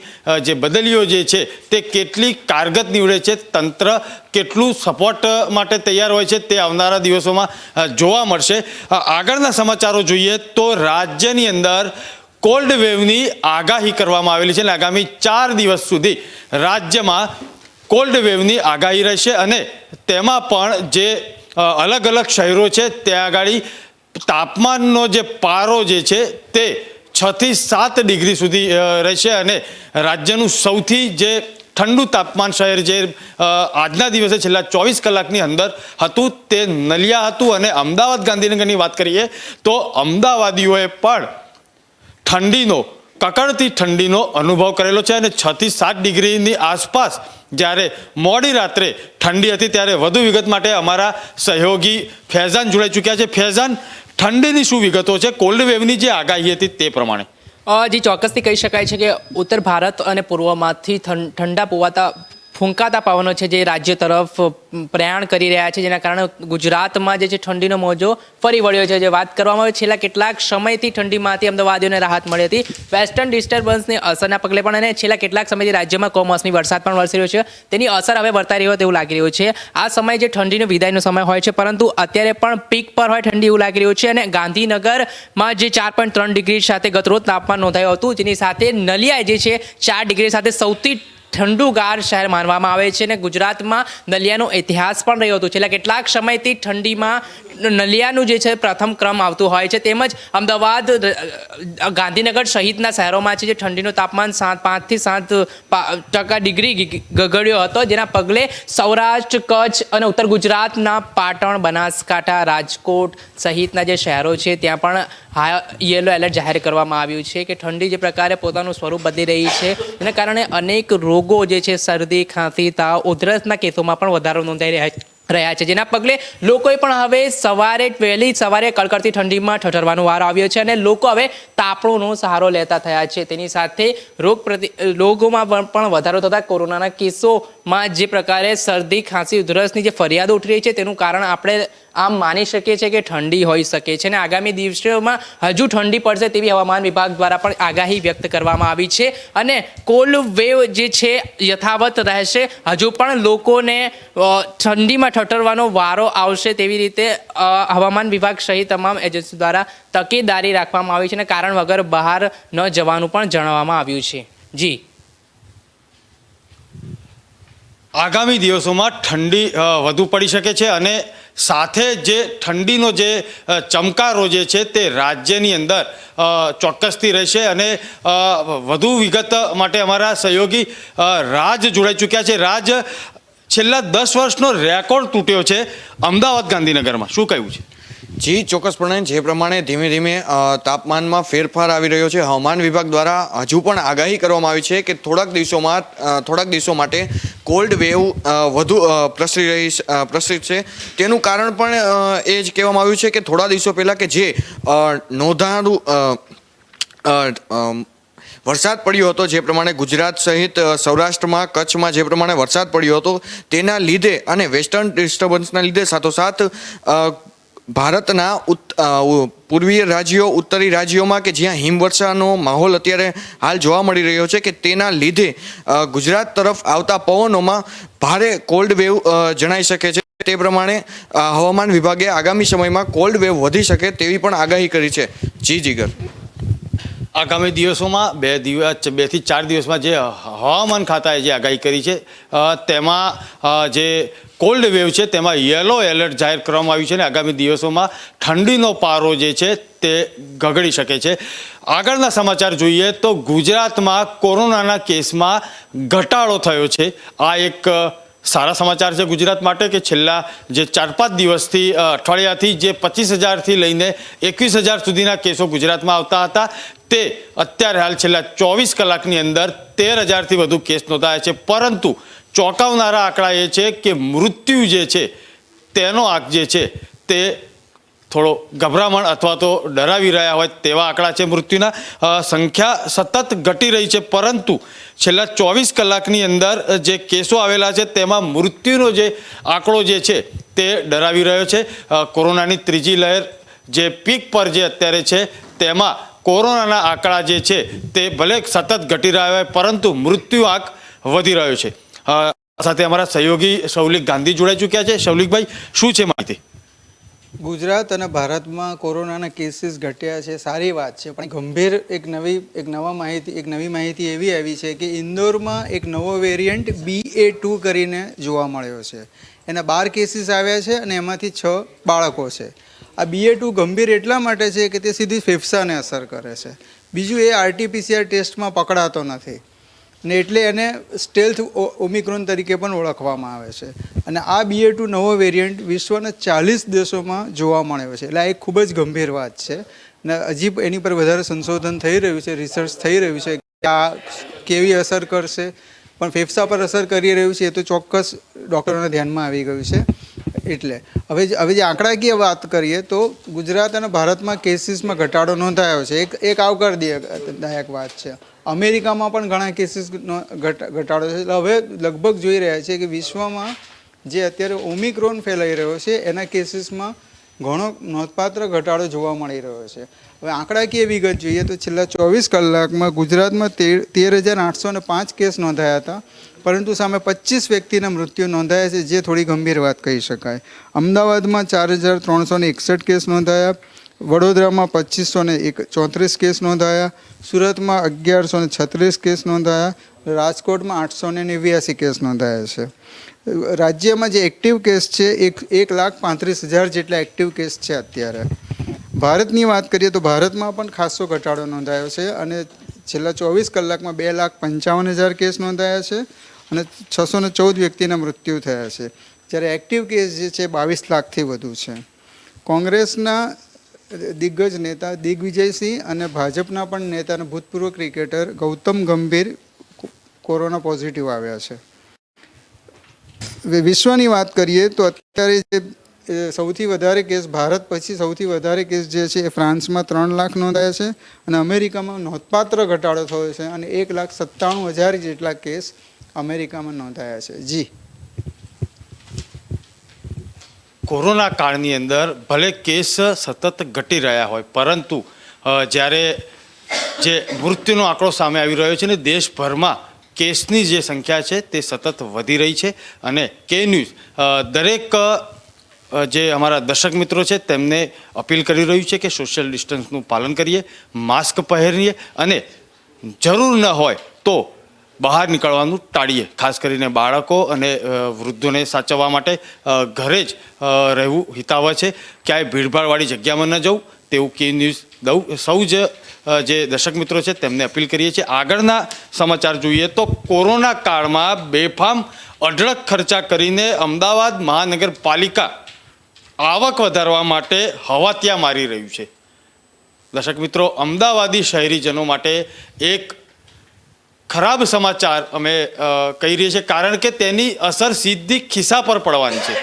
જે બદલીઓ જે છે તે કેટલી કારગત નીવડે છે, તંત્ર કેટલું સપોર્ટ માટે તૈયાર હોય છે તે આવનારા દિવસોમાં જોવા મળશે. આગળના સમાચારો જોઈએ તો રાજ્યની અંદર કોલ્ડ વેવની આગાહી કરવામાં આવેલી છે અને આગામી 4 દિવસ સુધી રાજ્યમાં કોલ્ડ વેવની આગાહી રહેશે અને તેમાં પણ જે અલગ અલગ શહેરો છે ત્યાં આગળ તાપમાનનો જે પારો જે છે તે 6 થી 7 ડિગ્રી સુધી રહેશે અને રાજ્યનું સૌથી જે ઠંડુ તાપમાન શહેર જે આજના દિવસે છેલ્લા 24 કલાકની અંદર હતું તે નલિયા હતું. અને અમદાવાદ ગાંધીનગરની વાત કરીએ તો અમદાવાદીઓએ પણ ઠંડીનો કકડતી ઠંડીનો અનુભવ કરેલો છે અને 6 થી 7 ડિગ્રીની આસપાસ જ્યારે મોડી રાત્રે ઠંડી હતી. ત્યારે વધુ વિગત માટે અમારા સહયોગી ફૈઝાન જોડાઈ ચૂક્યા છે. ફૈઝાન, ઠંડીની શું વિગતો છે? કોલ્ડ વેવની જે આગાહી હતી તે પ્રમાણે. જી, ચોક્કસથી કહી શકાય છે કે ઉત્તર ભારત અને પૂર્વમાંથી ઠંડા ફૂંકાતા પવનો છે જે રાજ્ય તરફ પ્રયાણ કરી રહ્યા છે, જેના કારણે ગુજરાતમાં જે છે ઠંડીનો મોજો ફરી વળ્યો છે. જે વાત કરવામાં આવે છેલ્લા કેટલાક સમયથી ઠંડીમાંથી અમદાવાદીઓને રાહત મળી હતી. વેસ્ટર્ન ડિસ્ટર્બન્સની અસરના પગલે પણ અને છેલ્લા કેટલાક સમયથી રાજ્યમાં કમોસમી વરસાદ પણ વરસી રહ્યો છે. તેની અસર હવે વર્તાઈ રહ્યો તેવું લાગી રહ્યું છે. આ સમય જે ઠંડીનો વિદાયનો સમય હોય છે, પરંતુ અત્યારે પણ પીક પર હોય ઠંડી એવું લાગી રહ્યું છે. અને ગાંધીનગરમાં જે 4.3 ડિગ્રી સાથે ગતરોજ તાપમાન નોંધાયું હતું, જેની સાથે નલિયા જે છે 4 ડિગ્રી સાથે સૌથી ઠંડુગાર શહેર માનવામાં આવે છે. અને ગુજરાતમાં નલિયાનો ઇતિહાસ પણ રહ્યો હતો. છેલ્લા કેટલાક સમયથી ઠંડીમાં નલિયાનું જે છે પ્રથમ ક્રમ આવતું હોય છે. તેમજ અમદાવાદ, ગાંધીનગર સહિતના શહેરોમાં છે જે ઠંડીનું તાપમાન 5 થી 7% ડિગ્રી ગગડ્યો હતો, જેના પગલે સૌરાષ્ટ્ર, કચ્છ અને ઉત્તર ગુજરાતના પાટણ, બનાસકાંઠા, રાજકોટ સહિતના જે શહેરો છે ત્યાં પણ યલો એલર્ટ જાહેર કરવામાં આવ્યું છે કે ઠંડી જે પ્રકારે પોતાનું સ્વરૂપ બદલી રહી છે, જેના કારણે અનેક રોગો જે છે શરદી, ખાંસી, તાવ, ઉધરસના કેસોમાં પણ વધારો નોંધાઈ રહ્યા છે. જેના પગલે લોકોએ પણ હવે વહેલી સવારે કડકડતી ઠંડીમાં ઠઠરવાનો વારો આવ્યો છે અને લોકો હવે તાપણોનો સહારો લેતા થયા છે. તેની સાથે રોગોમાં પણ વધારો થતા કોરોનાના કેસોમાં જે પ્રકારે શરદી, ખાંસી, ઉધરસની જે ફરિયાદો ઉઠી રહી છે તેનું કારણ આપણે આમ માની શકીએ છીએ કે ઠંડી હોઈ શકે છે. અને આગામી દિવસોમાં હજુ ઠંડી પડશે તેવી હવામાન વિભાગ દ્વારા પણ આગાહી વ્યક્ત કરવામાં આવી છે. અને કોલ્ડ વેવ જે છે યથાવત રહેશે. હજુ પણ લોકોને ઠંડીમાં ઠઠરવાનો વારો આવશે તેવી રીતે હવામાન વિભાગ સહિત તમામ એજન્સી દ્વારા તકેદારી રાખવામાં આવી છે અને કારણ વગર બહાર ન જવાનું પણ જણાવવામાં આવ્યું છે. જી, આગામી દિવસોમાં ઠંડી વધુ પડી શકે છે અને સાથે જે ઠંડીનો જે ચમકારો જે છે તે રાજ્યની અંદર ચોક્કસથી રહેશે. અને વધુ વિગત માટે અમારા સહયોગી રાજ જોડાઈ ચૂક્યા છે. રાજ, છેલ્લા 10 વર્ષનો રેકોર્ડ તૂટ્યો છે અમદાવાદ ગાંધીનગરમાં, શું કહ્યું છે? જી, ચોક્કસપણે જે પ્રમાણે ધીમે ધીમે તાપમાનમાં ફેરફાર આવી રહ્યો છે, હવામાન વિભાગ દ્વારા હજુ પણ આગાહી કરવામાં આવી છે કે થોડાક દિવસો માટે કોલ્ડ વેવ વધુ પ્રસરી છે. તેનું કારણ પણ એ જ કહેવામાં આવ્યું છે કે થોડા દિવસો પહેલાં કે જે નોંધાયેલું વરસાદ પડ્યો હતો, જે પ્રમાણે ગુજરાત સહિત સૌરાષ્ટ્રમાં, કચ્છમાં જે પ્રમાણે વરસાદ પડ્યો હતો તેના લીધે અને વેસ્ટર્ન ડિસ્ટર્બન્સના લીધે સાથોસાથ ભારતના પૂર્વીય રાજ્યો, ઉત્તરી રાજ્યોમાં કે જ્યાં હિમવર્ષાનો માહોલ અત્યારે હાલ જોવા મળી રહ્યો છે કે તેના લીધે ગુજરાત તરફ આવતા પવનોમાં ભારે કોલ્ડ વેવ જણાઈ શકે છે. તે પ્રમાણે હવામાન વિભાગે આગામી સમયમાં કોલ્ડ વેવ વધી શકે તેવી પણ આગાહી કરી છે. જી જીગર, આગામી દિવસોમાં 2 થી 4 દિવસમાં જે હવામાન ખાતાએ જે આગાહી કરી છે તેમાં જે કોલ્ડ વેવ છે તેમાં યલો એલર્ટ જાહેર કરવામાં આવ્યું છે અને આગામી દિવસોમાં ઠંડીનો પારો જે છે તે ગગડી શકે છે. આગળના સમાચાર જોઈએ તો ગુજરાતમાં કોરોનાના કેસમાં ઘટાડો થયો છે. આ એક સારા સમાચાર છે ગુજરાત માટે કે છેલ્લા જે 4-5 દિવસથી અઠવાડિયાથી જે 25,000થી લઈને 21,000 સુધીના કેસો ગુજરાતમાં આવતા હતા તે અત્યારે હાલ છેલ્લા 24 કલાકની અંદર 13,000થી વધુ કેસ નોંધાયા છે. પરંતુ ચોંકાવનારા આંકડા એ છે કે મૃત્યુ જે છે તેનો આંક જે છે તે થોડો ગભરામણ અથવા તો ડરાવી રહ્યા હોય તેવા આંકડા છે. મૃત્યુના સંખ્યા સતત ઘટી રહી છે, પરંતુ છેલ્લા 24 કલાકની અંદર જે કેસો આવેલા છે તેમાં મૃત્યુનો જે આંકડો જે છે તે ડરાવી રહ્યો છે. કોરોનાની ત્રીજી લહેર જે પીક પર જે અત્યારે છે તેમાં કોરોનાના આંકડા જે છે તે ભલે સતત ઘટી રહ્યા હોય પરંતુ મૃત્યુ આંક વધી રહ્યો છે. સાથે અમારા સહયોગી શૌલિક ગાંધી જોડાઈ ચૂક્યા છે. શૌલિકભાઈ, શું છે માહિતી? ગુજરાત અને ભારતમાં કોરોનાના કેસીસ ઘટ્યા છે, સારી વાત છે, પણ ગંભીર એક નવી માહિતી એવી આવી છે કે ઇન્દોરમાં એક નવો વેરિયન્ટ BA.2 કરીને જોવા મળ્યો છે. એના 12 કેસીસ આવ્યા છે અને એમાંથી 6 બાળકો છે. આ BA.2 ગંભીર એટલા માટે છે કે તે સીધી ફેફસાને અસર કરે છે. બીજું, એ RT-PCR ટેસ્ટમાં પકડાતો નથી. અને એટલે એને સ્ટેલ્થ ઓમિક્રોન તરીકે પણ ઓળખવામાં આવે છે. અને આ BA.2 નવો વેરિયન્ટ વિશ્વના 40 દેશોમાં જોવા મળ્યો છે. એટલે આ એક ખૂબ જ ગંભીર વાત છે અને હજી એની પર વધારે સંશોધન થઈ રહ્યું છે, રિસર્ચ થઈ રહ્યું છે કે આ કેવી અસર કરશે. પણ ફેફસા પર અસર કરી રહ્યું છે એ તો ચોક્કસ ડૉક્ટરોના ધ્યાનમાં આવી ગયું છે. એટલે હવે જે આંકડાકીય વાત કરીએ તો ગુજરાત અને ભારતમાં કેસીસમાં ઘટાડો નોંધાયો છે. એક આવકારદાયક વાત છે. અમેરિકામાં પણ ઘણા કેસીસ ઘટાડો છે. એટલે હવે લગભગ જોઈ રહ્યા છે કે વિશ્વમાં જે અત્યારે ઓમિક્રોન ફેલાઈ રહ્યો છે એના કેસીસમાં ઘણો નોંધપાત્ર ઘટાડો જોવા મળી રહ્યો છે. હવે આંકડાકીય વિગત જોઈએ તો છેલ્લા 24 કલાકમાં ગુજરાતમાં 13,805 કેસ નોંધાયા હતા, પરંતુ સામે 25 વ્યક્તિના મૃત્યુ નોંધાયા છે, જે થોડી ગંભીર વાત કહી શકાય. અમદાવાદમાં 4,361 કેસ નોંધાયા, વડોદરામાં 2,534 કેસ નોંધાયા, સુરતમાં 1,136 કેસ નોંધાયા, રાજકોટમાં 889 કેસ નોંધાયા છે. રાજ્યમાં જે એક્ટિવ કેસ છે 1,35,000 જેટલા એક્ટિવ કેસ છે અત્યારે. ભારતની વાત કરીએ તો ભારતમાં પણ ખાસો ઘટાડો નોંધાયો છે અને છેલ્લા 24 કલાકમાં 2,55,000 કેસ નોંધાયા છે અને 614 વ્યક્તિના મૃત્યુ થયા છે. જ્યારે એક્ટિવ કેસ જે છે 22 લાખથી વધુ છે. કોંગ્રેસના દિગ્ગજ નેતા દિગ્વિજયસિંહ અને ભાજપના પણ નેતા અને ભૂતપૂર્વ ક્રિકેટર ગૌતમ ગંભીર કોરોના પોઝિટિવ આવ્યા છે. વિશ્વની વાત કરીએ તો અત્યારે જે સૌથી વધારે કેસ ભારત પછી સૌથી વધારે કેસ જે છે એ ફ્રાન્સમાં 3 લાખ નોંધાયા છે અને અમેરિકામાં નોંધપાત્ર ઘટાડો થયો છે અને 1,97,000 જેટલા કેસ અમેરિકામાં નોંધાયા છે. જી, કોરોના કાળની અંદર ભલે કેસ સતત ઘટી રહ્યા હોય, પરંતુ જ્યારે જે મૃત્યુનો આંકડો સામે આવી રહ્યો છે ને દેશભરમાં કેસની જે સંખ્યા છે તે સતત વધી રહી છે. અને કે ન્યૂઝ દરેક જે અમારા દર્શક મિત્રો છે તેમને અપીલ કરી રહ્યું છે કે સોશિયલ ડિસ્ટન્સનું પાલન કરીએ, માસ્ક પહેરીએ અને જરૂર ન હોય તો બહાર નીકળવાનું ટાળીએ. ખાસ કરીને બાળકો અને વૃદ્ધોને સાચવવા માટે ઘરે જ રહેવું હિતાવહ છે. ક્યાંય ભીડભાડવાળી જગ્યામાં ન જવું તેવું કે ન્યૂઝ સૌ જ જે દર્શક મિત્રો છે તેમને અપીલ કરીએ છીએ. આગળના સમાચાર જોઈએ તો કોરોના કાળમાં બેફામ અઢળક ખર્ચા કરીને અમદાવાદ મહાનગરપાલિકા આવક વધારવા માટે હવાતિયા મારી રહ્યું છે. દર્શક મિત્રો, અમદાવાદી શહેરીજનો માટે એક ખરાબ સમાચાર અમે કહી રહ્યા છીએ, કારણ કે તેની અસર સીધી ખિસ્સા પર પડવાની છે.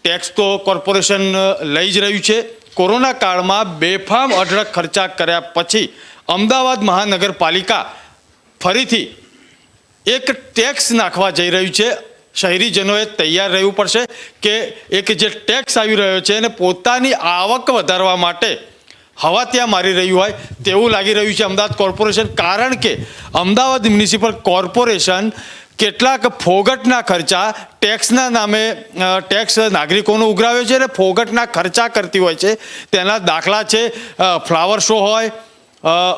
ટેક્સ તો કોર્પોરેશન લઈ જ રહ્યું છે. કોરોના કાળમાં બેફામ અઢળક ખર્ચા કર્યા પછી અમદાવાદ મહાનગરપાલિકા ફરીથી એક ટેક્સ નાખવા જઈ રહ્યું છે. શહેરીજનોએ તૈયાર રહેવું પડશે કે એક જે ટેક્સ આવી રહ્યો છે અને પોતાની આવક વધારવા માટે હવાતિયા મારી રહ્યું હોય તેવું લાગી રહ્યું છે અમદાવાદ કોર્પોરેશન. કારણ કે અમદાવાદ મ્યુનિસિપલ કોર્પોરેશન કેટલાક ફોગટના ખર્ચા ટેક્સના નામે ટેક્સ નાગરિકોનો ઉઘરાવ્યો છે અને ફોગટના ખર્ચા કરતી હોય છે. તેના દાખલા છે ફ્લાવર શો હોય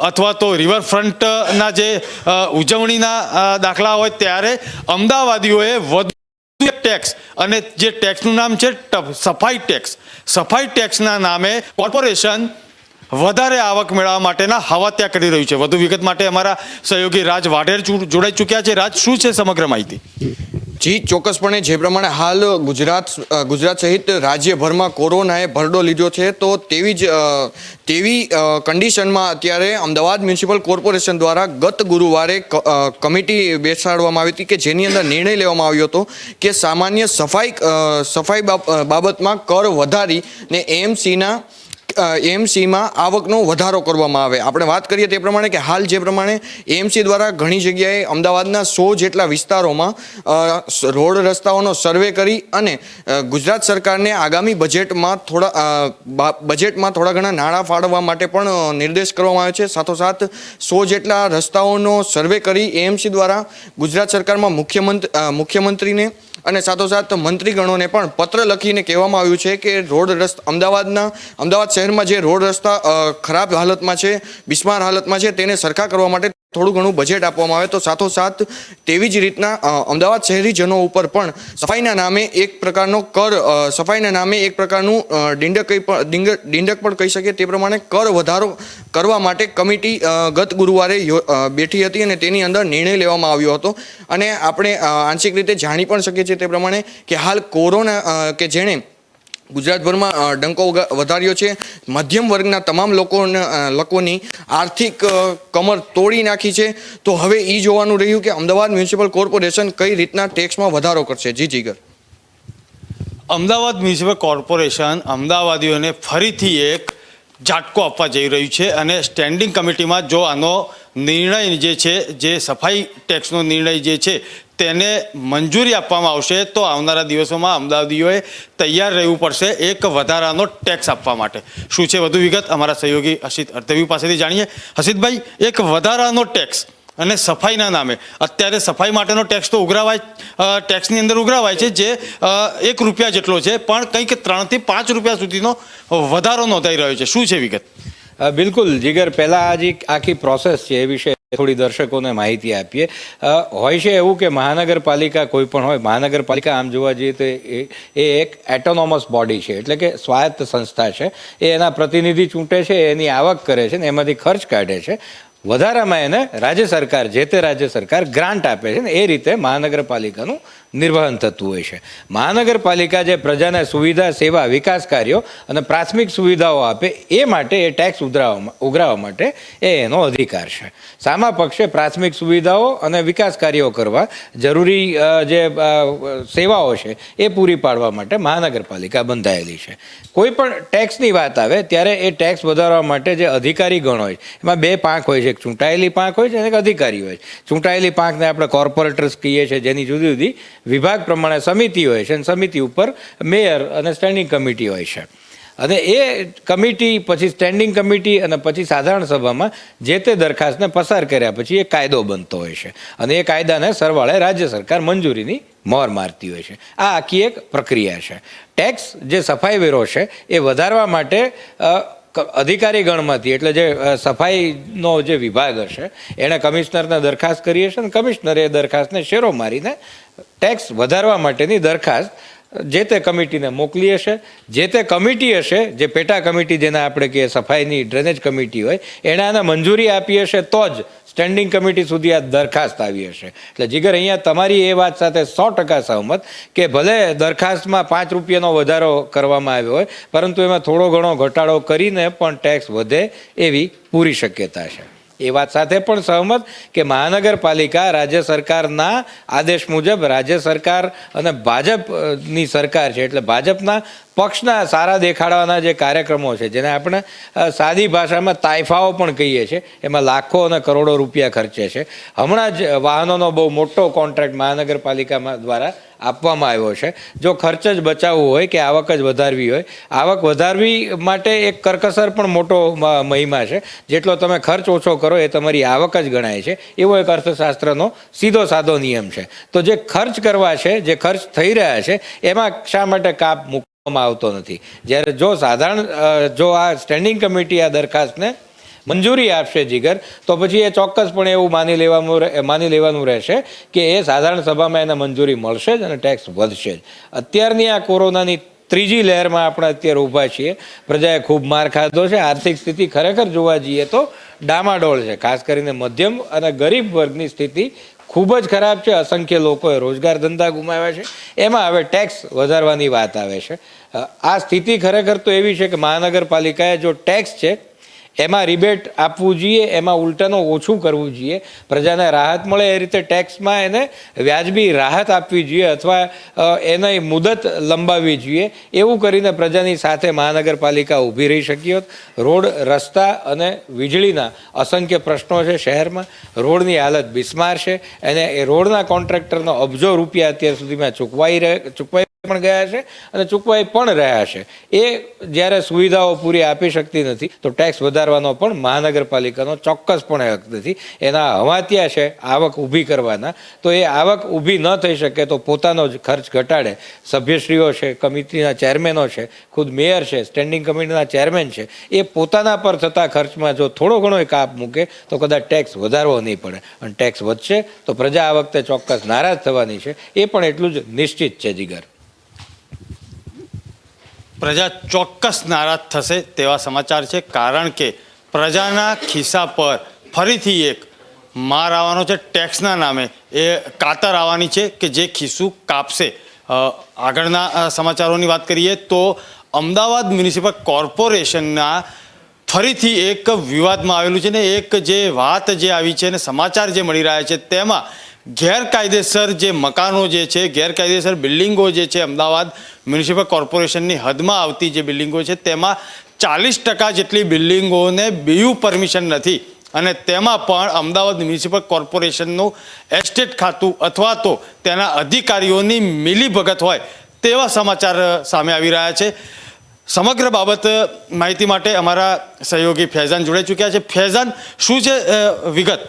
અથવા તો રિવરફ્રન્ટના જે ઉજવણીના દાખલા હોય, ત્યારે અમદાવાદીઓએ વધુ ટેક્સ, અને જે ટેક્સનું નામ છે સફાઈ ટેક્સ, સફાઈ ટેક્સના નામે કોર્પોરેશન વધારે આવક મેળવવા માટેના હવાત્યા કરી રહ્યું છે. વધુ વિગત માટે અમારા સહયોગી રાજ વાઢેર જોડાઈ ચૂક્યા છે. રાજ, શું છે સમગ્ર માહિતી? જી, ચોક્કસપણે જે પ્રમાણે હાલ ગુજરાત સહિત રાજ્યભરમાં કોરોનાએ ભરડો લીધો છે, તો તેવી કન્ડિશનમાં અત્યારે અમદાવાદ મ્યુનિસિપલ કોર્પોરેશન દ્વારા ગત ગુરુવારે કમિટી બેસાડવામાં આવી હતી કે જેની અંદર નિર્ણય લેવામાં આવ્યો હતો કે સામાન્ય સફાઈ બાબતમાં કર વધારીને એએમસીમાં આવકનો વધારો કરવામાં આવે. આપણે વાત કરીએ તે પ્રમાણે કે હાલ જે પ્રમાણે એએમસી દ્વારા ઘણી જગ્યાએ અમદાવાદના 100 જેટલા વિસ્તારોમાં રોડ રસ્તાઓનો સર્વે કરી અને ગુજરાત સરકારને આગામી બજેટમાં થોડા ઘણા નાણાં ફાળવવા માટે પણ નિર્દેશ કરવામાં આવ્યો છે. સાથોસાથ 100 જેટલા રસ્તાઓનો સર્વે કરી એએમસી દ્વારા ગુજરાત સરકારમાં મુખ્યમંત્રીને અને સાથોસાથ મંત્રીગણોને પણ પત્ર લખીને કહેવામાં આવ્યું છે કે અમદાવાદ શહેરમાં જે રોડ રસ્તા ખરાબ હાલતમાં છે, બિસ્માર હાલતમાં છે, તેને સરખા કરવા માટે થોડું ઘણું બજેટ આપવામાં આવે તો સાથોસાથ તેવી જ રીતના અમદાવાદ શહેરીજનો ઉપર પણ સફાઈના નામે એક પ્રકારનો કર સફાઈના નામે એક પ્રકારનું ડીંડક પણ કહી શકીએ તે પ્રમાણે કર વધારો કરવા માટે કમિટી ગત ગુરુવારે બેઠી હતી અને તેની અંદર નિર્ણય લેવામાં આવ્યો હતો અને આપણે આંશિક રીતે જાણી પણ શકીએ છીએ તે પ્રમાણે કે હાલ કોરોના કે જેણે ગુજરાતભરમાં ડંકો વધાર્યો છે, મધ્યમ વર્ગના તમામ લોકોની આર્થિક કમર તોડી નાખી છે. તો હવે એ જોવાનું રહ્યું કે અમદાવાદ મ્યુનિસિપલ કોર્પોરેશન કઈ રીતના ટેક્સમાં વધારો કરશે. જી જીગર. અમદાવાદ મ્યુનિસિપલ કોર્પોરેશન અમદાવાદીઓને ફરીથી એક ઝાટકો આપવા જઈ રહ્યું છે અને સ્ટેન્ડિંગ કમિટીમાં જો આનો નિર્ણય જે છે, જે સફાઈ ટેક્સનો નિર્ણય જે છે તેને મંજૂરી આપવામાં આવશે તો આવનારા દિવસોમાં અમદાવાદીઓએ તૈયાર રહેવું પડશે એક વધારાનો ટેક્સ આપવા માટે. શું છે વધુ વિગત અમારા સહયોગી હસિત અર્ધવી પાસેથી જાણીએ. હસિતભાઈ, એક વધારાનો ટેક્સ અને સફાઈના નામે અત્યારે સફાઈ માટેનો ટેક્સ તો ટેક્સની અંદર ઉઘરાવાય છે જે ₹1 જેટલો છે, પણ કંઈક 3 થી 5 રૂપિયા સુધીનો વધારો નોંધાઈ રહ્યો છે. શું છે વિગત? બિલકુલ જીગર, પહેલાં આ જે આખી પ્રોસેસ છે એ વિશે થોડી દર્શકોને માહિતી આપીએ. હોય છે એવું કે મહાનગરપાલિકા કોઈ પણ હોય, મહાનગરપાલિકા આમ જોવા જઈએ તો એ એક એટોનોમસ બોડી છે, એટલે કે સ્વાયત્ત સંસ્થા છે. એ એના પ્રતિનિધિ ચૂંટે છે, એની આવક કરે છે ને એમાંથી ખર્ચ કાઢે છે. વધારામાં એને રાજ્ય સરકાર, જે તે રાજ્ય સરકાર ગ્રાન્ટ આપે છે ને એ રીતે મહાનગરપાલિકાનું નિર્વહન થતું હોય છે. મહાનગરપાલિકા જે પ્રજાને સુવિધા, સેવા, વિકાસ કાર્યો અને પ્રાથમિક સુવિધાઓ આપે એ માટે એ ટેક્સ ઉઘરાવવા માટે એનો અધિકાર છે. સામા પક્ષે પ્રાથમિક સુવિધાઓ અને વિકાસ કાર્યો કરવા જરૂરી જે સેવાઓ છે એ પૂરી પાડવા માટે મહાનગરપાલિકા બંધાયેલી છે. કોઈ પણ ટેક્સની વાત આવે ત્યારે એ ટેક્સ વધારવા માટે જે અધિકારી ગણ હોય એમાં 2 પાંખ હોય છે. એક ચૂંટાયેલી પાંખ હોય છે અને એક અધિકારી હોય છે. ચૂંટાયેલી પાંખને આપણે કોર્પોરેટર્સ કહીએ છીએ, જેની જુદી જુદી વિભાગ પ્રમાણે સમિતિ હોય છે અને સમિતિ ઉપર મેયર અને સ્ટેન્ડિંગ કમિટી હોય છે. અને એ કમિટી પછી સ્ટેન્ડિંગ કમિટી અને પછી સાધારણ સભામાં જે તે દરખાસ્તને પસાર કર્યા પછી એ કાયદો બનતો હોય છે અને એ કાયદાને સરવાળે રાજ્ય સરકાર મંજૂરીની મોહર મારતી હોય છે. આ આખી એક પ્રક્રિયા છે. ટેક્સ જે સફાઈ વેરો છે એ વધારવા માટે અધિકારી ગણમાંથી, એટલે જે સફાઈનો જે વિભાગ હશે એણે કમિશનરને દરખાસ્ત કરી હશે અને કમિશનરે એ દરખાસ્તને શેરો મારીને ટેક્સ વધારવા માટેની દરખાસ્ત જે તે કમિટીને મોકલી હશે. જે તે કમિટી હશે, જે પેટા કમિટી જેને આપણે કહીએ સફાઈની ડ્રેનેજ કમિટી હોય, એણે આને મંજૂરી આપી હશે તો જ સ્ટેન્ડિંગ કમિટી સુધી આ દરખાસ્ત આવી હશે. એટલે જીગર, અહીંયા તમારી એ વાત સાથે 100% સહમત કે ભલે દરખાસ્તમાં ₹5નો વધારો કરવામાં આવ્યો હોય પરંતુ એમાં થોડો ઘણો ઘટાડો કરીને પણ ટેક્સ વધે એવી પૂરી શક્યતા છે. એ વાત સાથે પણ સહમત કે મહાનગરપાલિકા રાજ્ય સરકારના આદેશ મુજબ, રાજ્ય સરકાર અને ભાજપની સરકાર છે એટલે ભાજપના પક્ષના સારા દેખાડવાના જે કાર્યક્રમો છે, જેને આપણે સાદી ભાષામાં તાઇફાઓ પણ કહીએ છીએ, એમાં લાખો અને કરોડો રૂપિયા ખર્ચે છે. હમણાં જ વાહનોનો બહુ મોટો કોન્ટ્રાક્ટ મહાનગરપાલિકા દ્વારા આપવામાં આવ્યો છે. જો ખર્ચ જ બચાવવો હોય કે આવક જ વધારવી હોય, આવક વધારવી માટે એક કરકસર પણ મોટો મહિમા છે. જેટલો તમે ખર્ચ ઓછો કરો એ તમારી આવક જ ગણાય છે, એવો એક અર્થશાસ્ત્રનો સીધો સાદો નિયમ છે. તો જે ખર્ચ કરવા છે, જે ખર્ચ થઈ રહ્યા છે એમાં શા માટે કાપ આવતો નથી? જ્યારે જો આ સ્ટેન્ડિંગ કમિટી આ દરખાસ્તને મંજૂરી આપશે જીગર, તો પછી એ ચોક્કસપણે એવું માની લેવાનું રહેશે કે એ સાધારણ સભામાં એને મંજૂરી મળશે જ અને ટેક્સ વધશે જ. અત્યારની આ કોરોનાની ત્રીજી લહેરમાં આપણે અત્યારે ઊભા છીએ. પ્રજાએ ખૂબ માર ખાધો છે. આર્થિક સ્થિતિ ખરેખર જોવા જઈએ તો ડામાડોળ છે. ખાસ કરીને મધ્યમ અને ગરીબ વર્ગની સ્થિતિ ખૂબ જ ખરાબ છે. અસંખ્ય લોકોએ રોજગાર ધંધા ગુમાવ્યા છે. એમાં હવે ટેક્સ વધારવાની વાત આવે છે. આ સ્થિતિ ખરેખર તો એવી છે કે મહાનગરપાલિકાએ જો ટેક્સ છે એમાં રિબેટ આપવું જોઈએ, એમાં ઉલટાનું ઓછું કરવું જોઈએ. પ્રજાને રાહત મળે એ રીતે ટેક્સમાં એને વ્યાજબી રાહત આપવી જોઈએ અથવા એની મુદત લંબાવવી જોઈએ. એવું કરીને પ્રજાની સાથે મહાનગરપાલિકા ઊભી રહી શકી હોત. રોડ, રસ્તા અને વીજળીના અસંખ્ય પ્રશ્નો છે શહેરમાં. રોડની હાલત બિસ્માર છે અને એ રોડના કોન્ટ્રાક્ટરનો અબજો રૂપિયા અત્યાર સુધીમાં ચૂકવાઈ પણ ગયા છે અને ચૂકવાઈ પણ રહ્યા છે. એ જ્યારે સુવિધાઓ પૂરી આપી શકતી નથી તો ટેક્સ વધારવાનો પણ મહાનગરપાલિકાનો ચોક્કસપણે હક નથી. એના હવાતિયા છે આવક ઊભી કરવાના, તો એ આવક ઊભી ન થઈ શકે તો પોતાનો જ ખર્ચ ઘટાડે. સભ્યશ્રીઓ છે, કમિટીના ચેરમેનો છે, ખુદ મેયર છે, સ્ટેન્ડિંગ કમિટીના ચેરમેન છે, એ પોતાના પર થતા ખર્ચમાં જો થોડો ઘણો કાપ મૂકે તો કદાચ ટેક્સ વધારવો નહીં પડે. અને ટેક્સ વધશે તો પ્રજા આ વખતે ચોક્કસ નારાજ થવાની છે, એ પણ એટલું જ નિશ્ચિત છે. જીગર, પ્રજા ચોક્કસ નારાજ થશે તેવા સમાચાર છે, કારણ કે પ્રજાના ખિસ્સા પર ફરીથી એક માર આવવાનો છે. ટેક્સના નામે એ કાતર આવવાની છે કે જે ખિસ્સું કાપશે. આગળના સમાચારોની વાત કરીએ તો અમદાવાદ મ્યુનિસિપલ કોર્પોરેશનના ફરીથી એક વિવાદમાં આવેલું છે ને એક જે વાત જે આવી છે ને સમાચાર જે મળી રહ્યા છે તેમાં ગેરકાયદેસર જે મકાનો જે છે, ગેરકાયદેસર બિલ્ડિંગો જે છે, અમદાવાદ મ્યુનિસિપલ કોર્પોરેશનની હદમાં આવતી જે બિલ્ડિંગો છે તેમાં 40% જેટલી બિલ્ડિંગોને બીયુ પરમિશન નથી. અને તેમાં પણ અમદાવાદ મ્યુનિસિપલ કોર્પોરેશનનું એસ્ટેટ ખાતું અથવા તો તેના અધિકારીઓની મિલીભગત હોય તેવા સમાચાર સામે આવી રહ્યા છે. સમગ્ર બાબત માહિતી માટે અમારા સહયોગી ફૈઝાન જોડાઈ ચૂક્યા છે. ફૈઝાન, શું છે વિગત?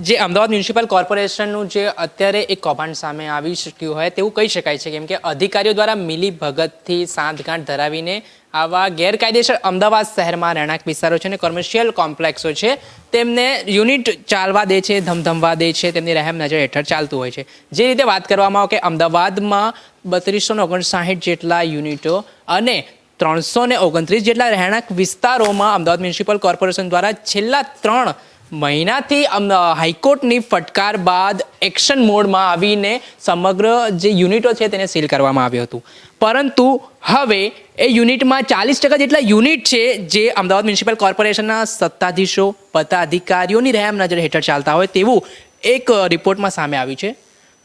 જે અમદાવાદ મ્યુનિસિપલ કોર્પોરેશનનું જે અત્યારે એક કૌભાંડ સામે આવી શક્યું હોય તેવું કહી શકાય છે, કેમ કે અધિકારીઓ દ્વારા મિલી ભગતથી સાંઠગાંઠ ધરાવીને આવા ગેરકાયદેસર અમદાવાદ શહેરમાં રહેણાંક વિસ્તારો છે અને કોમર્શિયલ કોમ્પ્લેક્સો છે તેમને યુનિટ ચાલવા દે છે, ધમધમવા દે છે, તેમની રહેમ નજર હેઠળ ચાલતું હોય છે. જે રીતે વાત કરવામાં આવે કે અમદાવાદમાં 3259 જેટલા યુનિટો અને 329 જેટલા રહેણાંક વિસ્તારોમાં અમદાવાદ મ્યુનિસિપલ કોર્પોરેશન દ્વારા છેલ્લા 3 મહિનાથી હાઈકોર્ટની ફટકાર બાદ એક્શન મોડમાં આવીને સમગ્ર જે યુનિટો છે તેને સીલ કરવામાં આવ્યું હતું. પરંતુ હવે એ યુનિટમાં 40% જેટલા યુનિટ છે જે અમદાવાદ મ્યુનિસિપલ કોર્પોરેશનના સત્તાધીશો, પદાધિકારીઓની રહેમ નજર હેઠળ ચાલતા હોય તેવું એક રિપોર્ટમાં સામે આવ્યું છે.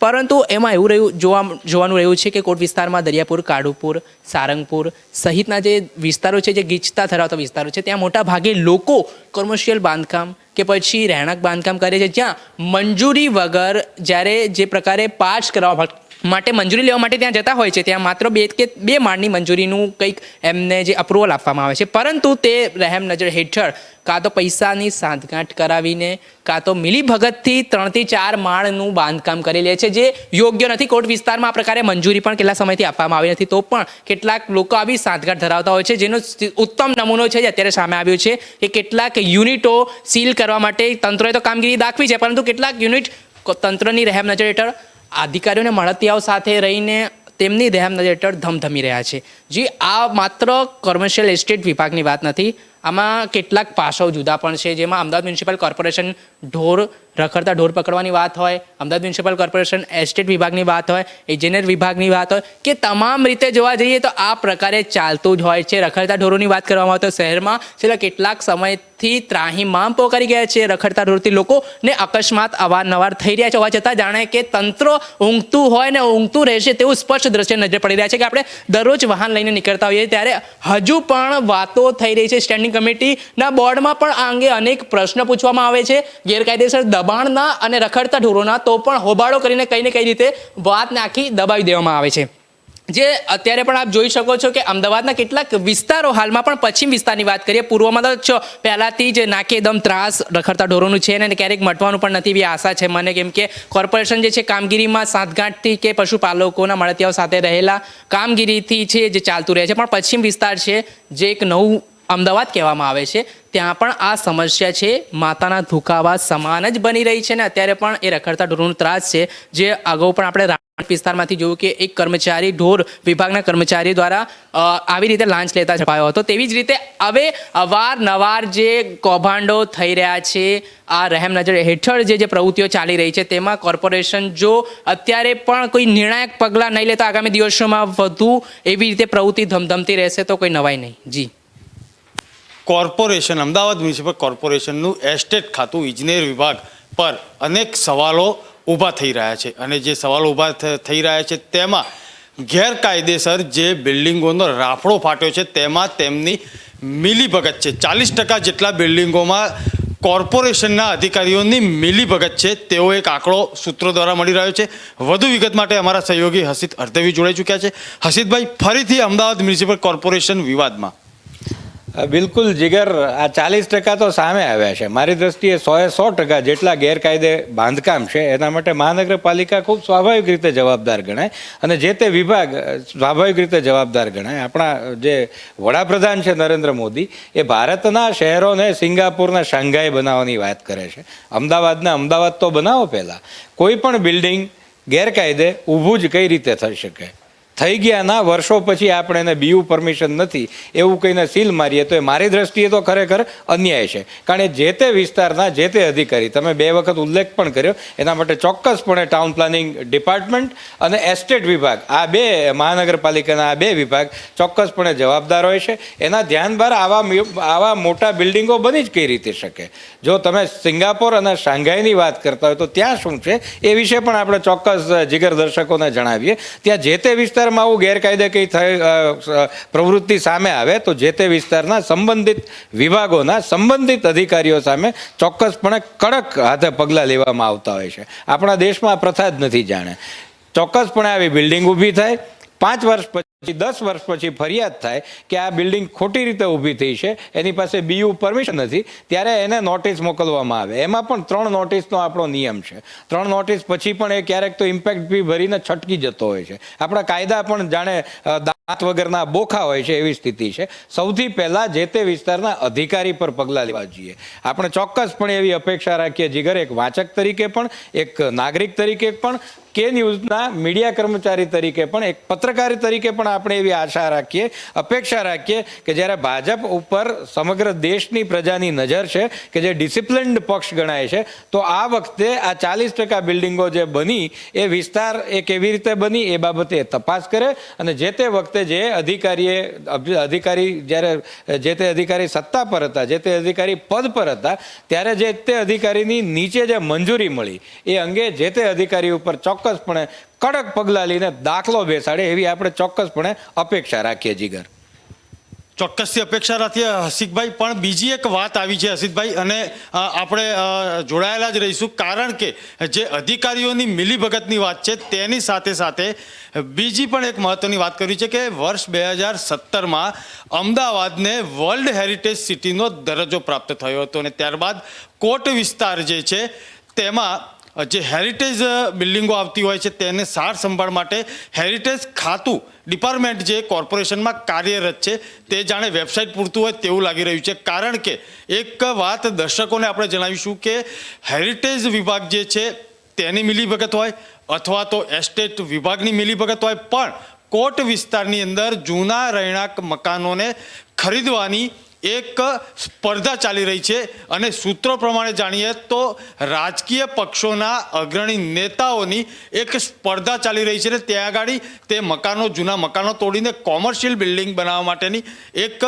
પરંતુ એમાં એવું જોવાનું રહ્યું છે કે કોટ વિસ્તારમાં દરિયાપુર, કાળુપુર, સારંગપુર સહિતના જે વિસ્તારો છે, જે ગીચતા ધરાવતા વિસ્તારો છે, ત્યાં મોટા ભાગે લોકો કોમર્શિયલ બાંધકામ કે પછી રહેણાંક બાંધકામ કરે છે, જ્યાં મંજૂરી વગર જ્યારે જે પ્રકારે પાસ કરવા માટે મંજૂરી લેવા માટે ત્યાં જતા હોય છે ત્યાં માત્ર 2 માળની મંજૂરીનું કંઈક એમને જે અપ્રુવલ આપવામાં આવે છે. પરંતુ તે રહેમ નજર હેઠળ કાં તો પૈસાની સાંઠગાંઠ કરાવીને કાં તો મિલીભગતથી 3 થી 4 માળનું બાંધકામ કરી લે છે, જે યોગ્ય નથી. કોટ વિસ્તારમાં આ પ્રકારે મંજૂરી પણ કેટલા સમયથી આપવામાં આવી નથી, તો પણ કેટલાક લોકો આવી સાંઠગાંઠ ધરાવતા હોય છે. જેનો ઉત્તમ નમૂનો છે જે અત્યારે સામે આવ્યો છે કે કેટલાક યુનિટો સીલ કરવા માટે તંત્રએ તો કામગીરી દાખવી છે, પરંતુ કેટલાક યુનિટ તંત્રની રહેમ નજર હેઠળ અધિકારીઓને મળતિયાઓ સાથે રહીને તેમની રહેમ નજર હેઠળ ધમધમી રહ્યા છે. જે આ માત્ર કોમર્શિયલ એસ્ટેટ વિભાગની વાત નથી, આમાં કેટલાક પાસાઓ જુદા પણ છે. જેમાં અમદાવાદ મ્યુનિસિપલ કોર્પોરેશન રખડતા ઢોર પકડવાની વાત હોય, અમદાવાદ મ્યુનિસિપલ કોર્પોરેશન એસ્ટેટ વિભાગની વાત હોય, ઇજનેર વિભાગની વાત હોય, કે તમામ રીતે જોવા જઈએ તો આ પ્રકારે ચાલતું જ હોય છે. રખડતા ઢોરોની વાત કરવામાં આવે તો શહેરમાં છેલ્લા કેટલાક સમયથી ત્રાહિમામ પોકારી ગયા છે રખડતા ઢોરથી લોકોને અકસ્માત અવારનવાર થઈ રહ્યા છે. હોવા છતાં જાણે કે તંત્ર ઊંઘતું હોય ને ઊંઘતું રહેશે તેવું સ્પષ્ટ દ્રશ્ય નજર પડી રહ્યા છે કે આપણે દરરોજ વાહન લઈને નીકળતા હોઈએ ત્યારે હજુ પણ વાતો થઈ રહી છે. સ્ટેન્ડિંગ કમિટીના બોર્ડમાં પણ આ અંગે અનેક પ્રશ્ન પૂછવામાં આવે છે ગેરકાયદેસર દબાણના અને રખડતા ઢોરોના, તો પણ હોબાળો કરીને કઈ ને કઈ રીતે વાત નાખી દબાવી દેવામાં આવે છે. જે અત્યારે પણ આપ જોઈ શકો છો કે અમદાવાદના કેટલાક વિસ્તારો, હાલમાં પણ પશ્ચિમ વિસ્તારની વાત કરીએ, પૂર્વમાં તો પહેલાથી જ નાકેદમ ત્રાસ રખડતા ઢોરોનું છે અને ક્યારેક મટવાનું પણ નથી એવી આશા છે મને, કેમ કે કોર્પોરેશન જે છે કામગીરીમાં સાંઠગાંઠથી કે પશુપાલકોના મળતિયાઓ સાથે રહેલા કામગીરીથી છે જે ચાલતું રહે છે. પણ પશ્ચિમ વિસ્તાર છે જે એક નવું અમદાવાદ કહેવામાં આવે છે, ત્યાં પણ આ સમસ્યા છે માતાના ધુકાવા સમાન જ બની રહી છે. ને અત્યારે પણ એ રખડતા ઢોરોનો ત્રાસ છે, જે અગાઉ પણ આપણે વિસ્તારમાંથી જોયું કે એક કર્મચારી ઢોર વિભાગના કર્મચારી દ્વારા આવી રીતે લાંચ લેતા ઝડપાયો હતો. તેવી જ રીતે હવે અવારનવાર જે કૌભાંડો થઈ રહ્યા છે આ રહેમ નજર હેઠળ જે પ્રવૃત્તિઓ ચાલી રહી છે તેમાં કોર્પોરેશન જો અત્યારે પણ કોઈ નિર્ણાયક પગલાં નહીં લે તો આગામી દિવસોમાં વધુ એવી રીતે પ્રવૃત્તિ ધમધમતી રહેશે તો કોઈ નવાઈ નહીં. જી, કોર્પોરેશન, અમદાવાદ મ્યુનિસિપલ કોર્પોરેશનનું એસ્ટેટ ખાતું, ઇજનેર વિભાગ પર અનેક સવાલો ઊભા થઈ રહ્યા છે અને જે સવાલો ઊભા થઈ રહ્યા છે તેમાં ગેરકાયદેસર જે બિલ્ડિંગોનો રાફડો ફાટ્યો છે તેમાં તેમની મિલીભગત છે. 40% જેટલા બિલ્ડિંગોમાં કોર્પોરેશનના અધિકારીઓની મિલીભગત છે તેવો એક આંકડો સૂત્રો દ્વારા મળી રહ્યો છે. વધુ વિગત માટે અમારા સહયોગી હસીત અર્ધવી જોડાઈ ચૂક્યા છે. હસીતભાઈ, ફરીથી અમદાવાદ મ્યુનિસિપલ કોર્પોરેશન વિવાદમાં. બિલકુલ જીગર, આ 40% તો સામે આવ્યા છે. મારી દ્રષ્ટિએ 100% જેટલા ગેરકાયદે બાંધકામ છે એના માટે મહાનગરપાલિકા ખૂબ સ્વાભાવિક રીતે જવાબદાર ગણાય અને જે તે વિભાગ સ્વાભાવિક રીતે જવાબદાર ગણાય. આપણા જે વડાપ્રધાન છે નરેન્દ્ર મોદી, એ ભારતના શહેરોને સિંગાપુરના શાંઘાઈ બનાવવાની વાત કરે છે. અમદાવાદને અમદાવાદ તો બનાવો પહેલાં. કોઈ પણ બિલ્ડિંગ ગેરકાયદે ઊભું જ કઈ રીતે થઈ શકે? થઈ ગયાના વર્ષો પછી આપણે એને બીયુ પરમિશન નથી એવું કહીને સીલ મારીએ તો એ મારી દ્રષ્ટિએ તો ખરેખર અન્યાય છે. કારણ કે જે તે વિસ્તારના જે તે અધિકારી, તમે 2 વખત ઉલ્લેખ પણ કર્યો, એના માટે ચોક્કસપણે ટાઉન પ્લાનિંગ ડિપાર્ટમેન્ટ અને એસ્ટેટ વિભાગ, આ 2 મહાનગરપાલિકાના આ 2 વિભાગ ચોક્કસપણે જવાબદાર હોય છે. એના ધ્યાન બહાર આવા મોટા બિલ્ડિંગો બની જ કઈ રીતે શકે? જો તમે સિંગાપોર અને શાંઘાઈની વાત કરતા હોય તો ત્યાં શું છે એ વિશે પણ આપણે ચોક્કસ જીગર દર્શકોને જણાવીએ. ત્યાં જે તે વિસ્તાર આવું ગેરકાયદે કઈ પ્રવૃત્તિ સામે આવે તો જે તે વિસ્તારના સંબંધિત વિભાગોના સંબંધિત અધિકારીઓ સામે ચોક્કસપણે કડક હાથે પગલાં લેવામાં આવતા હોય છે. આપણા દેશમાં આ પ્રથા જ નથી જાણે. ચોક્કસપણે આવી બિલ્ડિંગ ઊભી થાય, 5 વર્ષ પછી 10 વર્ષ પછી ફરિયાદ થાય કે આ બિલ્ડિંગ ખોટી રીતે ઊભી થઈ છે, એની પાસે બીયુ પરમિશન નથી, ત્યારે એને નોટિસ મોકલવામાં આવે. એમાં પણ 3 નોટિસનો આપણો નિયમ છે. 3 નોટિસ પછી પણ એ ક્યારેક તો ઇમ્પેક્ટ ફી ભરીને છટકી જતો હોય છે. આપણા કાયદા પણ જાણે દાંત વગરના બોખા હોય છે એવી સ્થિતિ છે. સૌથી પહેલાં જે તે વિસ્તારના અધિકારી પર પગલાં લેવા જોઈએ. આપણે ચોક્કસપણે એવી અપેક્ષા રાખીએ જીગર, એક વાચક તરીકે પણ, એક નાગરિક તરીકે પણ, કે ન્યૂઝના મીડિયા કર્મચારી તરીકે પણ, એક પત્રકાર તરીકે પણ આપણે એવી આશા રાખીએ, અપેક્ષા રાખીએ કે જ્યારે ભાજપ ઉપર સમગ્ર દેશની પ્રજાની નજર છે, કે જે ડિસિપ્લિન્ડ પક્ષ ગણાય છે, તો આ વખતે આ 40% બિલ્ડિંગો જે બની એ વિસ્તાર એ કેવી રીતે બની એ બાબતે તપાસ કરે અને જે તે વખતે જે અધિકારી જ્યારે જે તે અધિકારી સત્તા પર હતા, જે તે અધિકારી પદ પર હતા, ત્યારે જે તે અધિકારીની નીચે જે મંજૂરી મળી એ અંગે જે તે અધિકારી ઉપર ચોક્કસપણે કડક પગલાં લઈને દાખલો બેસાડે એવી આપણે ચોક્કસપણે અપેક્ષા રાખીએ જીગર. ચોક્કસથી અપેક્ષા રાખીએ હસીકભાઈ. પણ બીજી એક વાત આવી છે હસીકભાઈ, અને આપણે જોડાયેલા જ રહીશું, કારણ કે જે અધિકારીઓની મિલીભગતની વાત છે તેની સાથે સાથે બીજી પણ એક મહત્વની વાત કરવી છે કે વર્ષ 2017માં અમદાવાદને વર્લ્ડ હેરિટેજ સિટીનો દરજ્જો પ્રાપ્ત થયો હતો અને ત્યારબાદ કોટ વિસ્તાર જે છે તેમાં જે હેરિટેજ બિલ્ડિંગો આવતી હોય છે તેને સાર સંભાળ માટે હેરિટેજ ખાતું ડિપાર્ટમેન્ટ જે કોર્પોરેશનમાં કાર્યરત છે તે જાણે વેબસાઇટ પૂરતું હોય તેવું લાગી રહ્યું છે. કારણ કે એક વાત દર્શકોને આપણે જણાવીશું કે હેરિટેજ વિભાગ જે છે તેની મિલીભગત હોય અથવા તો એસ્ટેટ વિભાગની મિલીભગત હોય, પણ કોટ વિસ્તારની અંદર જૂના રહેણાંક મકાનોને ખરીદવાની એક સ્પર્ધા ચાલી રહી છે અને સૂત્રો પ્રમાણે જાણીએ તો રાજકીય પક્ષોના અગ્રણી નેતાઓની એક સ્પર્ધા ચાલી રહી છે ને ત્યાં આગળ તે જૂના મકાનો તોડીને કોમર્શિયલ બિલ્ડિંગ બનાવવા માટેની એક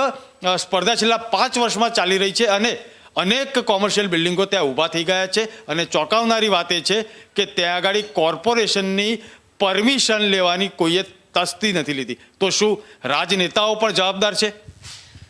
સ્પર્ધા છેલ્લા 5 વર્ષમાં ચાલી રહી છે અને અનેક કોમર્શિયલ બિલ્ડિંગો ત્યાં ઊભા થઈ ગયા છે. અને ચોંકાવનારી વાત એ છે કે ત્યાં આગળ કોર્પોરેશનની પરમિશન લેવાની કોઈએ તસ્દી નથી લીધી. તો શું રાજનેતાઓ પણ જવાબદાર છે?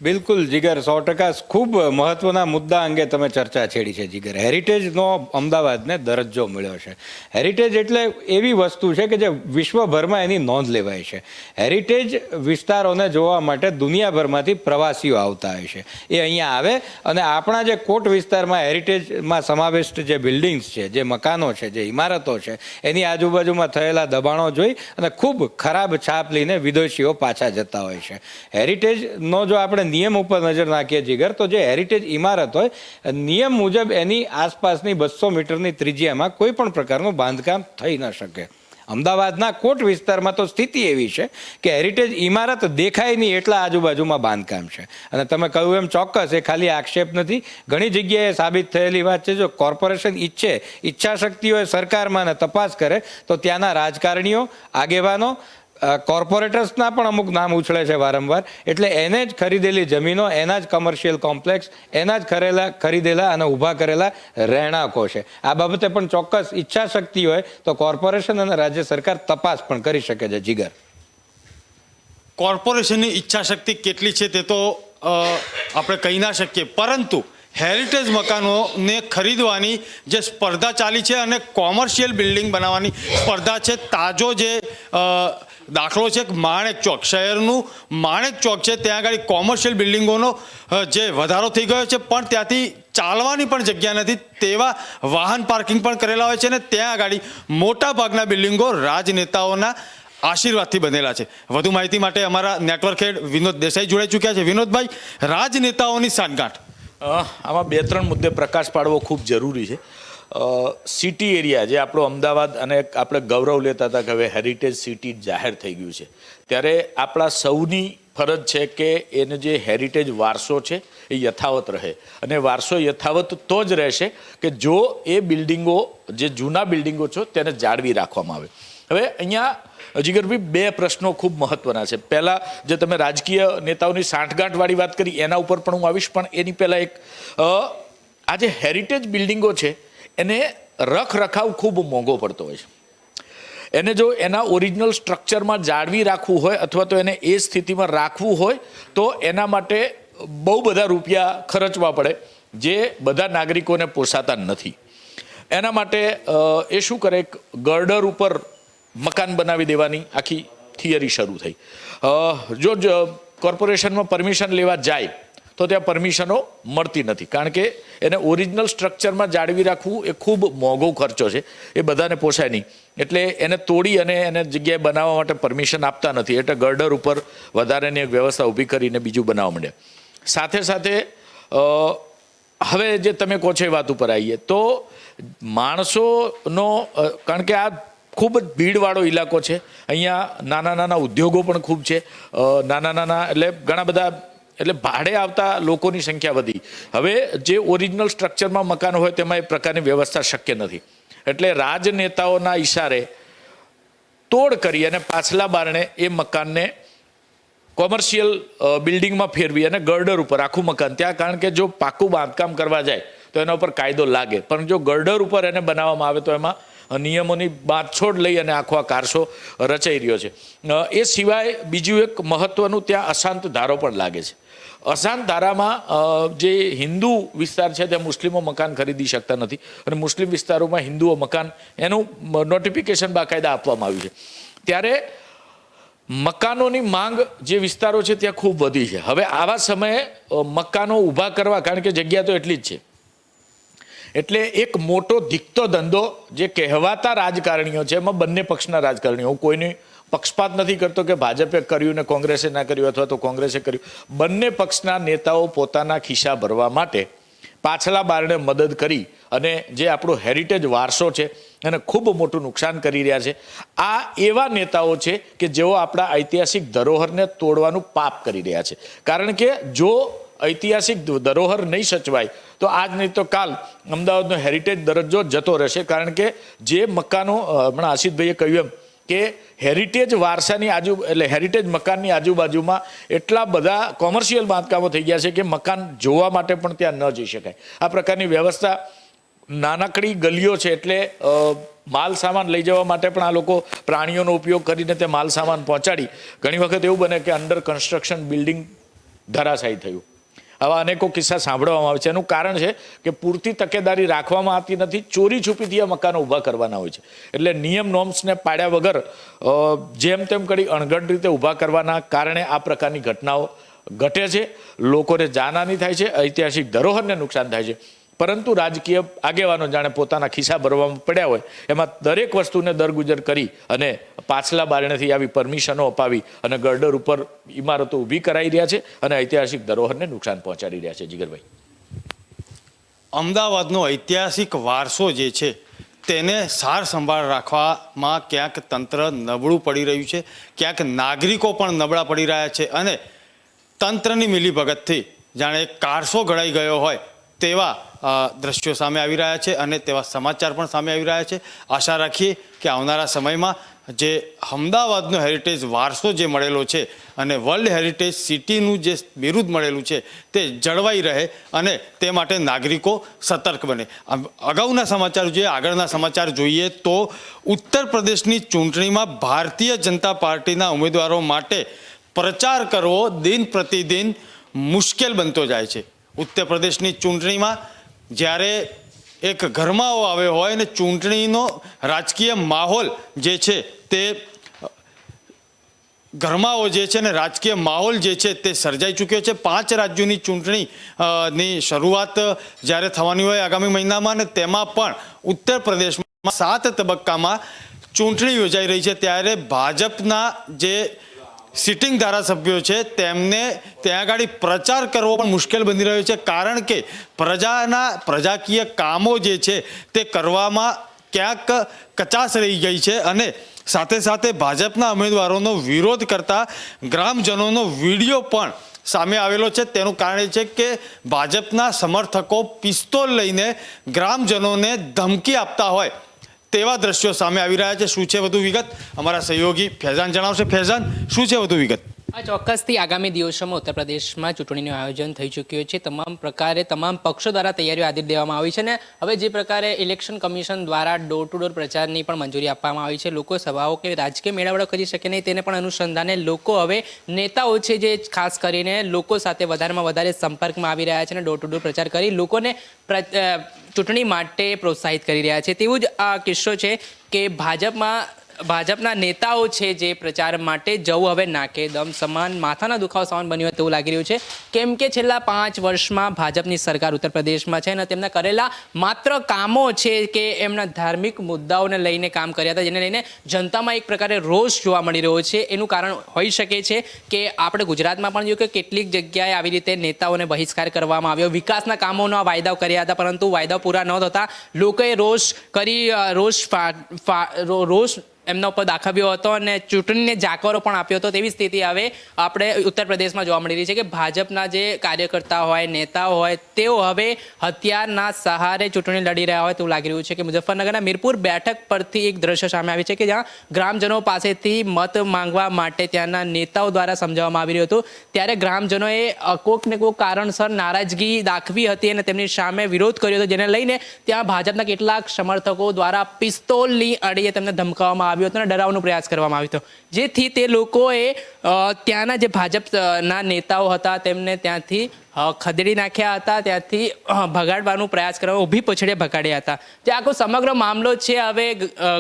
બિલકુલ જીગર, 100% ખૂબ મહત્વના મુદ્દા અંગે તમે ચર્ચા છેડી છે જીગર. હેરિટેજનો અમદાવાદને દરજ્જો મળ્યો છે. હેરિટેજ એટલે એવી વસ્તુ છે કે જે વિશ્વભરમાં એની નોંધ લેવાય છે. હેરિટેજ વિસ્તારોને જોવા માટે દુનિયાભરમાંથી પ્રવાસીઓ આવતા હોય છે. એ અહીંયા આવે અને આપણા જે કોટ વિસ્તારમાં હેરિટેજમાં સમાવિષ્ટ જે બિલ્ડિંગ્સ છે, જે મકાનો છે, જે ઇમારતો છે, એની આજુબાજુમાં થયેલા દબાણો જોઈ અને ખૂબ ખરાબ છાપ લઈને વિદેશીઓ પાછા જતા હોય છે. હેરિટેજનો જો આપણે નિયમ ઉપર નજર નાખીએ જીગર, તો જે હેરિટેજ ઇમારત હોય નિયમ મુજબ એની આસપાસની 200 મીટરની ત્રિજ્યામાં કોઈ પણ પ્રકારનું બાંધકામ થઈ ન શકે. અમદાવાદના કોટ વિસ્તારમાં તો સ્થિતિ એવી છે કે હેરિટેજ ઇમારત દેખાય નહીં એટલા આજુબાજુમાં બાંધકામ છે. અને તમે કહ્યું એમ ચોક્કસ એ ખાલી આક્ષેપ નથી, ઘણી જગ્યાએ સાબિત થયેલી વાત છે. જો કોર્પોરેશન ઈચ્છાશક્તિ હોય સરકારમાં તપાસ કરે તો ત્યાંના રાજકારણીઓ, આગેવાનો, કોર્પોરેટર્સના પણ અમુક નામ ઉછળે છે વારંવાર. એટલે એને જ ખરીદેલી જમીનો, એના જ કમર્શિયલ કોમ્પ્લેક્સ, એના જ ખરીદેલા અને ઊભા કરેલા રહેણાંકો છે. આ બાબતે પણ ચોક્કસ ઈચ્છાશક્તિ હોય તો કોર્પોરેશન અને રાજ્ય સરકાર તપાસ પણ કરી શકે છે જીગર. કોર્પોરેશનની ઈચ્છાશક્તિ કેટલી છે તે તો આપણે કહી ના શકીએ, પરંતુ હેરિટેજ મકાનોને ખરીદવાની જે સ્પર્ધા ચાલી છે અને કોમર્શિયલ બિલ્ડિંગ બનાવવાની સ્પર્ધા છે. તાજો જે દાખલો છે માણેક ચોક, શહેરનું માણેક ચોક છે, ત્યાં આગળ કોમર્શિયલ બિલ્ડિંગોનો જે વધારો થઈ ગયો છે, પણ ત્યાંથી ચાલવાની પણ જગ્યા નથી તેવા વાહન પાર્કિંગ પણ કરેલા હોય છે અને ત્યાં આગળ મોટા ભાગના બિલ્ડિંગો રાજનેતાઓના આશીર્વાદથી બનેલા છે. વધુ માહિતી માટે અમારા નેટવર્ક હેડ વિનોદ દેસાઈ જોડાઈ ચૂક્યા છે. વિનોદભાઈ, રાજનેતાઓની સાંઠગાંઠ આમાં 2-3 મુદ્દે પ્રકાશ પાડવો ખૂબ જરૂરી છે. સિટી એરિયા જે આપણો અમદાવાદ અને આપણે ગૌરવ લેતા હતા કે હવે હેરિટેજ સિટી જાહેર થઈ ગયું છે, ત્યારે આપણા સૌની ફરજ છે કે એને જે હેરિટેજ વારસો છે એ યથાવત રહે, અને વારસો યથાવત તો જ રહેશે કે જો એ બિલ્ડિંગો, જે જૂના બિલ્ડિંગો છે તેને જાળવી રાખવામાં આવે. હવે અહીંયા જીગરભાઈ 2 પ્રશ્નો ખૂબ મહત્વના છે. પહેલાં જે તમે રાજકીય નેતાઓની સાંઠગાંઠવાળી વાત કરી એના ઉપર પણ હું આવીશ, પણ એની પહેલાં એક આ જે હેરિટેજ બિલ્ડિંગો છે એને રખરખાવ ખૂબ મોંઘો પડતો હોય છે. એને જો એના ઓરિજિનલ સ્ટ્રક્ચરમાં જાળવી રાખવું હોય અથવા તો એને એ સ્થિતિમાં રાખવું હોય તો એના માટે બહુ બધા રૂપિયા ખર્ચવા પડે, જે બધા નાગરિકોને પોસાતા નથી. એના માટે એ શું કરે, ગર્ડર ઉપર મકાન બનાવી દેવાની આખી થિયરી શરૂ થઈ. જો કોર્પોરેશનમાં પરમિશન લેવા જાય તો ત્યાં પરમિશનો મળતી નથી, કારણ કે એને ઓરિજિનલ સ્ટ્રક્ચરમાં જાળવી રાખવું એ ખૂબ મોંઘો ખર્ચો છે, એ બધાને પોસાય નહીં. એટલે એને તોડી અને એને જગ્યાએ બનાવવા માટે પરમિશન આપતા નથી, એટલે ગર્ડર ઉપર વધારાની એક વ્યવસ્થા ઊભી કરીને બીજું બનાવવા માંડ્યા. સાથે સાથે હવે જે તમે કહો છો એ વાત ઉપર આવીએ તો માણસોનો, કારણ કે આ ખૂબ જ ભીડવાળો ઇલાકો છે, અહીંયા નાના નાના ઉદ્યોગો પણ ખૂબ છે, નાના એટલે ઘણા બધા, એટલે ભાડે આવતા લોકોની સંખ્યા વધી. હવે જે ઓરિજિનલ સ્ટ્રક્ચરમાં મકાન હોય તેમાં એ પ્રકારની વ્યવસ્થા શક્ય નથી, એટલે રાજનેતાઓના ઈશારે તોડ કરી અને પાછલા બારણે એ મકાનને કોમર્શિયલ બિલ્ડિંગમાં ફેરવી અને ગર્ડર ઉપર આખું મકાન ત્યાં, કારણ કે જો પાકું બાંધકામ કરવા જાય તો એના ઉપર કાયદો લાગે, પણ જો ગર્ડર ઉપર એને બનાવવામાં આવે તો એમાં નિયમોની બાંધછોડ લઈ અને આખો આ કારસો રચાઈ રહ્યો છે. એ સિવાય બીજું એક મહત્વનું ત્યાં અશાંત ધારો પણ લાગે છે. અશાંત ધારામાં જે હિન્દુ વિસ્તાર છે ત્યાં મુસ્લિમો મકાન ખરીદી શકતા નથી, અને મુસ્લિમ વિસ્તારોમાં હિન્દુઓ મકાન, એનું નોટિફિકેશન બાકાયદા આપવામાં આવ્યું છે. ત્યારે મકાનોની માંગ જે વિસ્તારો છે ત્યાં ખૂબ વધી છે. હવે આવા સમયે મકાનો ઊભા કરવા, કારણ કે જગ્યા તો એટલી જ છે, એટલે એક મોટો ધીકતો ધંધો જે કહેવાતા રાજકારણીઓ છે, એમાં બંને પક્ષના રાજકારણીઓ, હું કોઈની પક્ષપાત નથી કરતો કે ભાજપે કર્યું ને કોંગ્રેસે ના કર્યું અથવા તો કોંગ્રેસે કર્યું, બંને પક્ષના નેતાઓ પોતાના ખિસ્સા ભરવા માટે પાછલા બારણે મદદ કરી અને જે આપણો હેરિટેજ વારસો છે એને ખૂબ મોટું નુકસાન કરી રહ્યા છે. આ એવા નેતાઓ છે કે જેઓ આપણા ઐતિહાસિક ધરોહરને તોડવાનું પાપ કરી રહ્યા છે, કારણ કે જો ઐતિહાસિક ધરોહર નહીં સચવાય તો આજ નહીં તો કાલ અમદાવાદનો હેરિટેજ દરજ્જો જતો રહેશે. કારણ કે જે મકાનો, હમણાં આશિષભાઈએ કહ્યું એમ કે હેરિટેજ વારસાની એટલે હેરિટેજ મકાનની આજુબાજુમાં એટલા બધા કોમર્શિયલ બાંધકામો થઈ ગયા છે કે મકાન જોવા માટે પણ ત્યાં ન જઈ શકાય. આ પ્રકારની વ્યવસ્થા, નાનકડી ગલીઓ છે, એટલે માલ સામાન લઈ જવા માટે પણ આ લોકો પ્રાણીઓનો ઉપયોગ કરીને તે માલ સામાન પહોંચાડી, ઘણી વખત એવું બને કે અંડર કન્સ્ટ્રક્શન બિલ્ડિંગ ધરાશાયી થયું. આવા અનેકો કિસ્સા સાંભળવામાં આવે છે. એનું કારણ છે કે પૂરતી તકેદારી રાખવામાં આવતી નથી, ચોરી છુપીથી આ મકાનો ઊભા કરવાના હોય છે, એટલે નિયમ નોર્મ્સને પાડ્યા વગર જેમ તેમ કરી અણઘડ રીતે ઊભા કરવાના કારણે આ પ્રકારની ઘટનાઓ ઘટે છે, લોકોને જાનહાની થાય છે, ઐતિહાસિક ધરોહરને નુકસાન થાય છે. પરંતુ રાજકીય આગેવાનો જાણે પોતાના ખિસ્સા ભરવામાં પડ્યા હોય એમાં દરેક વસ્તુને દરગુજર કરી અને પાછલા બારણેથી આવી પરમિશનો અપાવી અને ગર્ડર ઉપર ઇમારતો ઊભી કરાઈ રહ્યા છે અને ઐતિહાસિક ધરોહરને નુકસાન પહોંચાડી રહ્યા છે. જીગરભાઈ, અમદાવાદનો ઐતિહાસિક વારસો જે છે તેને સાર સંભાળ રાખવામાં ક્યાંક તંત્ર નબળું પડી રહ્યું છે, ક્યાંક નાગરિકો પણ નબળા પડી રહ્યા છે, અને તંત્રની મિલીભગતથી જાણે કારસો ઘડાઈ ગયો હોય તેવા દ્રશ્યો સામે આવી રહ્યા છે અને તેવા સમાચાર પણ સામે આવી રહ્યા છે. આશા રાખીએ કે આવનારા સમયમાં જે અમદાવાદનો હેરિટેજ વારસો જે મળેલો છે અને વર્લ્ડ હેરિટેજ સિટીનું જે બિરુદ મળેલું છે તે જળવાઈ રહે અને તે માટે નાગરિકો સતર્ક બને. અગાઉના સમાચાર જોઈએ, આગળના સમાચાર જોઈએ તો ઉત્તર પ્રદેશની ચૂંટણીમાં ભારતીય જનતા પાર્ટીના ઉમેદવારો માટે પ્રચાર કરવો દિન પ્રતિદિન મુશ્કેલ બનતો જાય છે. ઉત્તર પ્રદેશની ચૂંટણીમાં જ્યારે એક ગરમાવો આવ્યો હોય અને ચૂંટણીનો રાજકીય માહોલ જે છે તે ગરમાવો જે છે ને રાજકીય માહોલ જે છે તે સર્જાઈ ચૂક્યો છે. 5 રાજ્યોની ચૂંટણીની શરૂઆત જ્યારે થવાની હોય આગામી મહિનામાં, અને તેમાં પણ ઉત્તર પ્રદેશમાં 7 તબક્કામાં ચૂંટણી યોજાઈ રહી છે. ત્યારે ભાજપના જે સિટિંગ ધારાસભ્યો છે તેમને ત્યાં આગળ પ્રચાર કરવો પણ મુશ્કેલ બની રહ્યો છે, કારણ કે પ્રજાકીય કામો જે છે તે કરવામાં ક્યાંક કચાશ રહી ગઈ છે. અને સાથે સાથે ભાજપના ઉમેદવારોનો વિરોધ કરતા ગ્રામજનોનો વિડીયો પણ સામે આવેલો છે. તેનું કારણ એ છે કે ભાજપના સમર્થકો પિસ્તોલ લઈને ગ્રામજનોને ધમકી આપતા હોય તેવા દ્રશ્યો સામે આવી રહ્યા છે. શું છે વધુ વિગત, અમારા સહયોગી ફૈઝાન જણાવશે. ફૈઝાન, શું છે વધુ વિગત? આ ચોક્કસથી આગામી દિવસોમાં ઉત્તર પ્રદેશમાં ચૂંટણીનું આયોજન થઈ ચૂક્યું છે. તમામ પ્રકારે તમામ પક્ષો દ્વારા તૈયારીઓ આદરી દેવામાં આવી છે ને હવે જે પ્રકારે ઇલેક્શન કમિશન દ્વારા ડોર ટુ ડોર પ્રચારની પણ મંજૂરી આપવામાં આવી છે, લોકો સભાઓ કે રાજકીય મેળાવડો કરી શકે નહીં તેને પણ અનુસંધાને લોકો હવે નેતાઓ છે જે ખાસ કરીને લોકો સાથે વધારેમાં વધારે સંપર્કમાં આવી રહ્યા છે અને ડોર ટુ ડોર પ્રચાર કરી લોકોને ચૂંટણી માટે પ્રોત્સાહિત કરી રહ્યા છે. તેવું જ આ કિસ્સો છે કે ભાજપના નેતાઓ છે જે પ્રચાર માટે જવું હવે નાકે દમ સમાન માથાના દુખાવો સમાન બન્યું હોય તેવું લાગી રહ્યું છે, કેમ કે છેલ્લા 5 વર્ષમાં ભાજપની સરકાર ઉત્તર પ્રદેશમાં છે અને તેમના કરેલા માત્ર કામો છે કે એમના ધાર્મિક મુદ્દાઓને લઈને કામ કર્યા હતા, જેને લઈને જનતામાં એક પ્રકારે રોષ જોવા મળી રહ્યો છે. એનું કારણ હોઈ શકે છે કે આપણે ગુજરાતમાં પણ જોયું કે કેટલીક જગ્યાએ આવી રીતે નેતાઓને બહિષ્કાર કરવામાં આવ્યો, વિકાસના કામોના વાયદાઓ કર્યા હતા પરંતુ વાયદાઓ પૂરા ન થતા લોકોએ રોષ એમના ઉપર દાખવ્યો હતો અને ચૂંટણીને જાકરો પણ આપ્યો હતો. તેવી સ્થિતિ હવે આપણે ઉત્તર પ્રદેશમાં જોવા મળી રહી છે કે ભાજપના જે કાર્યકર્તા હોય, નેતાઓ હોય, તેઓ હવે હથિયારના સહારે ચૂંટણી લડી રહ્યા હોય તેવું લાગી રહ્યું છે. કે મુઝફ્ફરનગરના મીરપુર બેઠક પરથી એક દ્રશ્ય સામે આવી છે કે જ્યાં ગ્રામજનો પાસેથી મત માંગવા માટે ત્યાંના નેતાઓ દ્વારા સમજાવવામાં આવી રહ્યું હતું, ત્યારે ગ્રામજનોએ કોઈક ને કોઈક કારણસર નારાજગી દાખવી હતી અને તેમની સામે વિરોધ કર્યો હતો, જેને લઈને ત્યાં ભાજપના કેટલાક સમર્થકો દ્વારા પિસ્તોલની અડીએ તેમને ધમકાવવામાં આવ્યો હતો અને ડરાવવાનો પ્રયાસ કરવામાં આવ્યો હતો, જેથી તે લોકોએ ત્યાંના જે ભાજપના નેતાઓ હતા તેમને ત્યાંથી ખદેડી નાખ્યા હતા, ત્યાંથી ભગાડવાનો પ્રયાસ કરવા ઊભી પછડે ભગાડ્યા હતા. જે આખો સમગ્ર મામલો છે હવે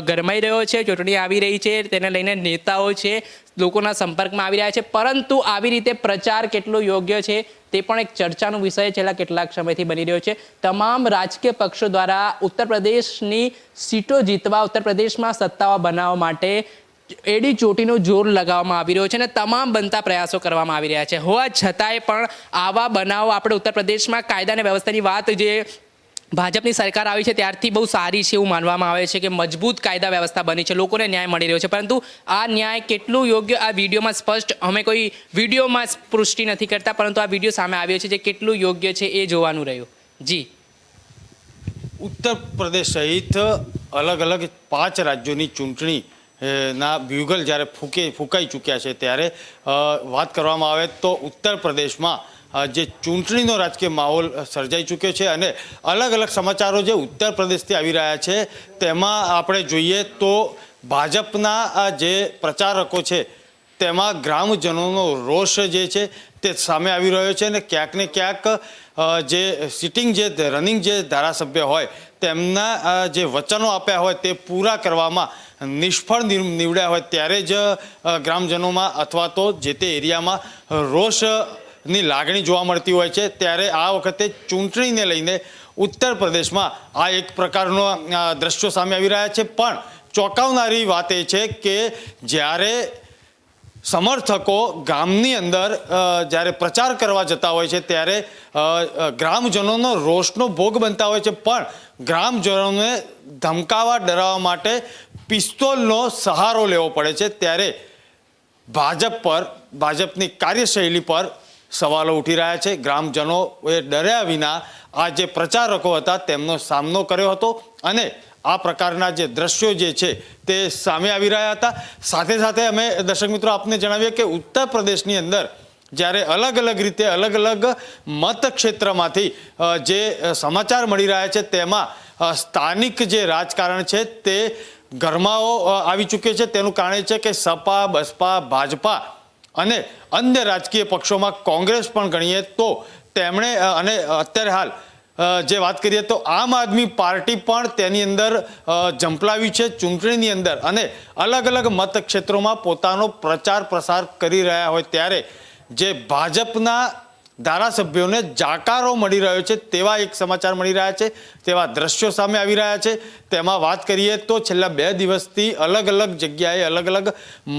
ગરમાઈ રહ્યો છે. ચૂંટણી આવી રહી છે તેને લઈને નેતાઓ છે લોકોના સંપર્કમાં આવી રહ્યા છે, પરંતુ આવી રીતે પ્રચાર કેટલો યોગ્ય છે તે પણ એક ચર્ચાનો વિષય છેલ્લા કેટલાક સમયથી બની રહ્યો છે. તમામ રાજકીય પક્ષો દ્વારા ઉત્તર પ્રદેશની સીટો જીતવા, ઉત્તર પ્રદેશમાં સત્તાઓ બનાવવા માટે એડી ચોટીનો જોર લગાવવામાં આવી રહ્યો છે અને તમામ બનતા પ્રયાસો કરવામાં આવી રહ્યા છે. હોવા છતાંય પણ આવા બનાવો આપણે ઉત્તર પ્રદેશમાં કાયદા અને વ્યવસ્થાની વાત જે ભાજપની સરકાર આવી છે ત્યારથી બહુ સારી છે એવું માનવામાં આવે છે કે મજબૂત કાયદા વ્યવસ્થા બની છે, લોકોને ન્યાય મળી રહ્યો છે, પરંતુ આ ન્યાય કેટલું યોગ્ય આ વિડીયોમાં સ્પષ્ટ અમે કોઈ વિડીયોમાં પુષ્ટિ નથી કરતા, પરંતુ આ વિડીયો સામે આવ્યો છે જે કેટલું યોગ્ય છે એ જોવાનું રહ્યું. જી, ઉત્તર પ્રદેશ સહિત અલગ અલગ 5 રાજ્યોની ચૂંટણી ના બ્યુગલ જ્યારે ફૂંકાઈ ચૂક્યા છે ત્યારે વાત કરવામાં આવે તો ઉત્તર પ્રદેશમાં જે ચૂંટણીનો રાજકીય માહોલ સર્જાઈ ચૂક્યો છે અને અલગ અલગ સમાચારો જે ઉત્તર પ્રદેશથી આવી રહ્યા છે તેમાં આપણે જોઈએ તો ભાજપના જે પ્રચારકો છે તેમાં ગ્રામજનોનો રોષ જે છે તે સામે આવી રહ્યો છે અને ક્યાંક ને ક્યાંક જે સિટિંગ જે રનિંગ જે ધારાસભ્ય હોય તેમના જે વચનો આપ્યા હોય તે પૂરા કરવામાં નિષ્ફળ નીવડ્યા હોય ત્યારે જ ગ્રામજનોમાં અથવા તો જે તે એરિયામાં રોષની લાગણી જોવા મળતી હોય છે. ત્યારે આ વખતે ચૂંટણીને લઈને ઉત્તર પ્રદેશમાં આ એક પ્રકારનો દ્રશ્યો સામે આવી રહ્યા છે. પણ ચોંકાવનારી વાત એ છે કે જ્યારે સમર્થકો ગામની અંદર જ્યારે પ્રચાર કરવા જતા હોય છે ત્યારે ગ્રામજનોનો રોષનો ભોગ બનતા હોય છે, પણ ગ્રામજનોને ધમકાવવા ડરાવવા માટે પિસ્તોલનો સહારો લેવો પડે છે. ત્યારે ભાજપની કાર્યશૈલી પર સવાલો ઉઠી રહ્યા છે. ગ્રામજનોએ ડર્યા વિના આ જે પ્રચારકો હતા તેમનો સામનો કર્યો હતો અને આ પ્રકારના જે દ્રશ્યો જે છે તે સામે આવી રહ્યા હતા. સાથે સાથે અમે દર્શક મિત્રો આપને જણાવીએ કે ઉત્તર પ્રદેશની અંદર જ્યારે અલગ અલગ રીતે અલગ અલગ મતક્ષેત્રમાંથી જે સમાચાર મળી રહ્યા છે તેમાં સ્થાનિક જે રાજકારણ છે તે ગરમાવો આવી ચૂક્યો છે. તેનું કારણ છે કે સપા, બસપા, ભાજપા અને અન્ય રાજકીય પક્ષોમાં કોંગ્રેસ પણ ગણીએ તો તેમણે અને અત્યારે હાલ જે વાત કરીએ તો આમ આદમી પાર્ટી પણ તેની અંદર ઝંપલાવી છે ચૂંટણીની અંદર અને અલગ અલગ મતક્ષેત્રોમાં પોતાનો પ્રચાર પ્રસાર કરી રહ્યા હોય ત્યારે જે ભાજપના ધારાસભ્યોને જાકારો મળી રહ્યો છે તેવા એક સમાચાર મળી રહ્યા છે, તેવા દ્રશ્યો સામે આવી રહ્યા છે. તેમાં વાત કરીએ તો છેલ્લા 2 દિવસથી અલગ અલગ જગ્યાએ અલગ અલગ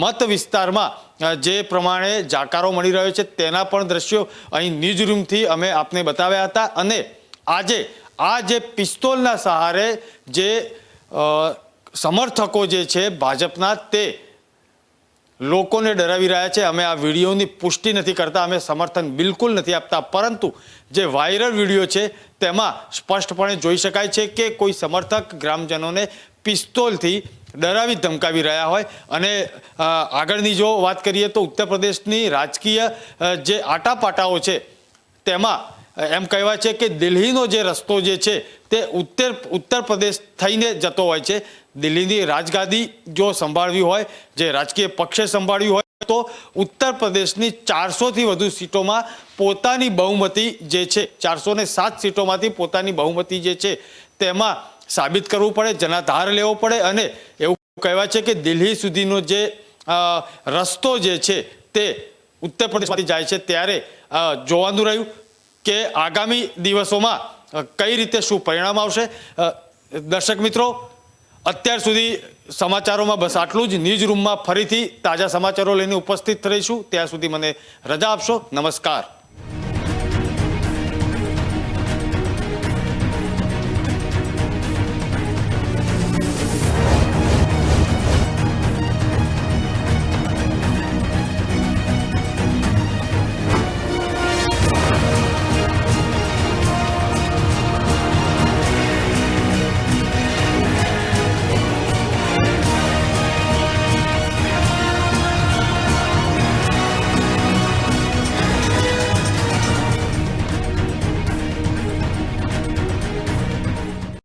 મત વિસ્તારમાં જે પ્રમાણે જાકારો મળી રહ્યો છે તેના પણ દ્રશ્યો અહીં ન્યૂઝરૂમથી અમે આપને બતાવ્યા હતા. અને આજે આ જે પિસ્તોલના સહારે જે સમર્થકો જે છે ભાજપના તે લોકોને ડરાવી રહ્યા છે. અમે આ વિડીયોની પુષ્ટિ નથી કરતા, અમે સમર્થન બિલકુલ નથી આપતા, પરંતુ જે વાયરલ વિડીયો છે તેમાં સ્પષ્ટપણે જોઈ શકાય છે કે કોઈ સમર્થક ગ્રામજનોને પિસ્તોલથી ડરાવી ધમકાવી રહ્યા હોય. અને આગળની જો વાત કરીએ તો ઉત્તર પ્રદેશની રાજકીય જે આટાપાટાઓ છે તેમાં એમ કહેવાય છે કે દિલ્હીનો જે રસ્તો જે છે તે ઉત્તર પ્રદેશ થઈને જતો હોય છે. દિલ્હીની રાજગાદી જો સંભાળવી હોય, જે રાજકીય પક્ષે સંભાળવી હોય તો ઉત્તર પ્રદેશની 400થી વધુ સીટોમાં પોતાની બહુમતી જે છે 407 સીટોમાંથી પોતાની બહુમતી જે છે તેમાં સાબિત કરવું પડે, જનાધાર લેવો પડે. અને એવું કહેવાય છે કે દિલ્હી સુધીનો જે રસ્તો જે છે તે ઉત્તર પ્રદેશમાંથી જાય છે. ત્યારે જોવાનું રહ્યું કે આગામી દિવસોમાં કઈ રીતે શું પરિણામ આવશે. દર્શક મિત્રો, અત્યાર સુધી સમાચારોમાં બસ આટલું જ. ન્યૂઝ રૂમમાં ફરીથી તાજા સમાચારો લઈને ઉપસ્થિત રહીશું. ત્યાં સુધી મને રજા આપશો. નમસ્કાર.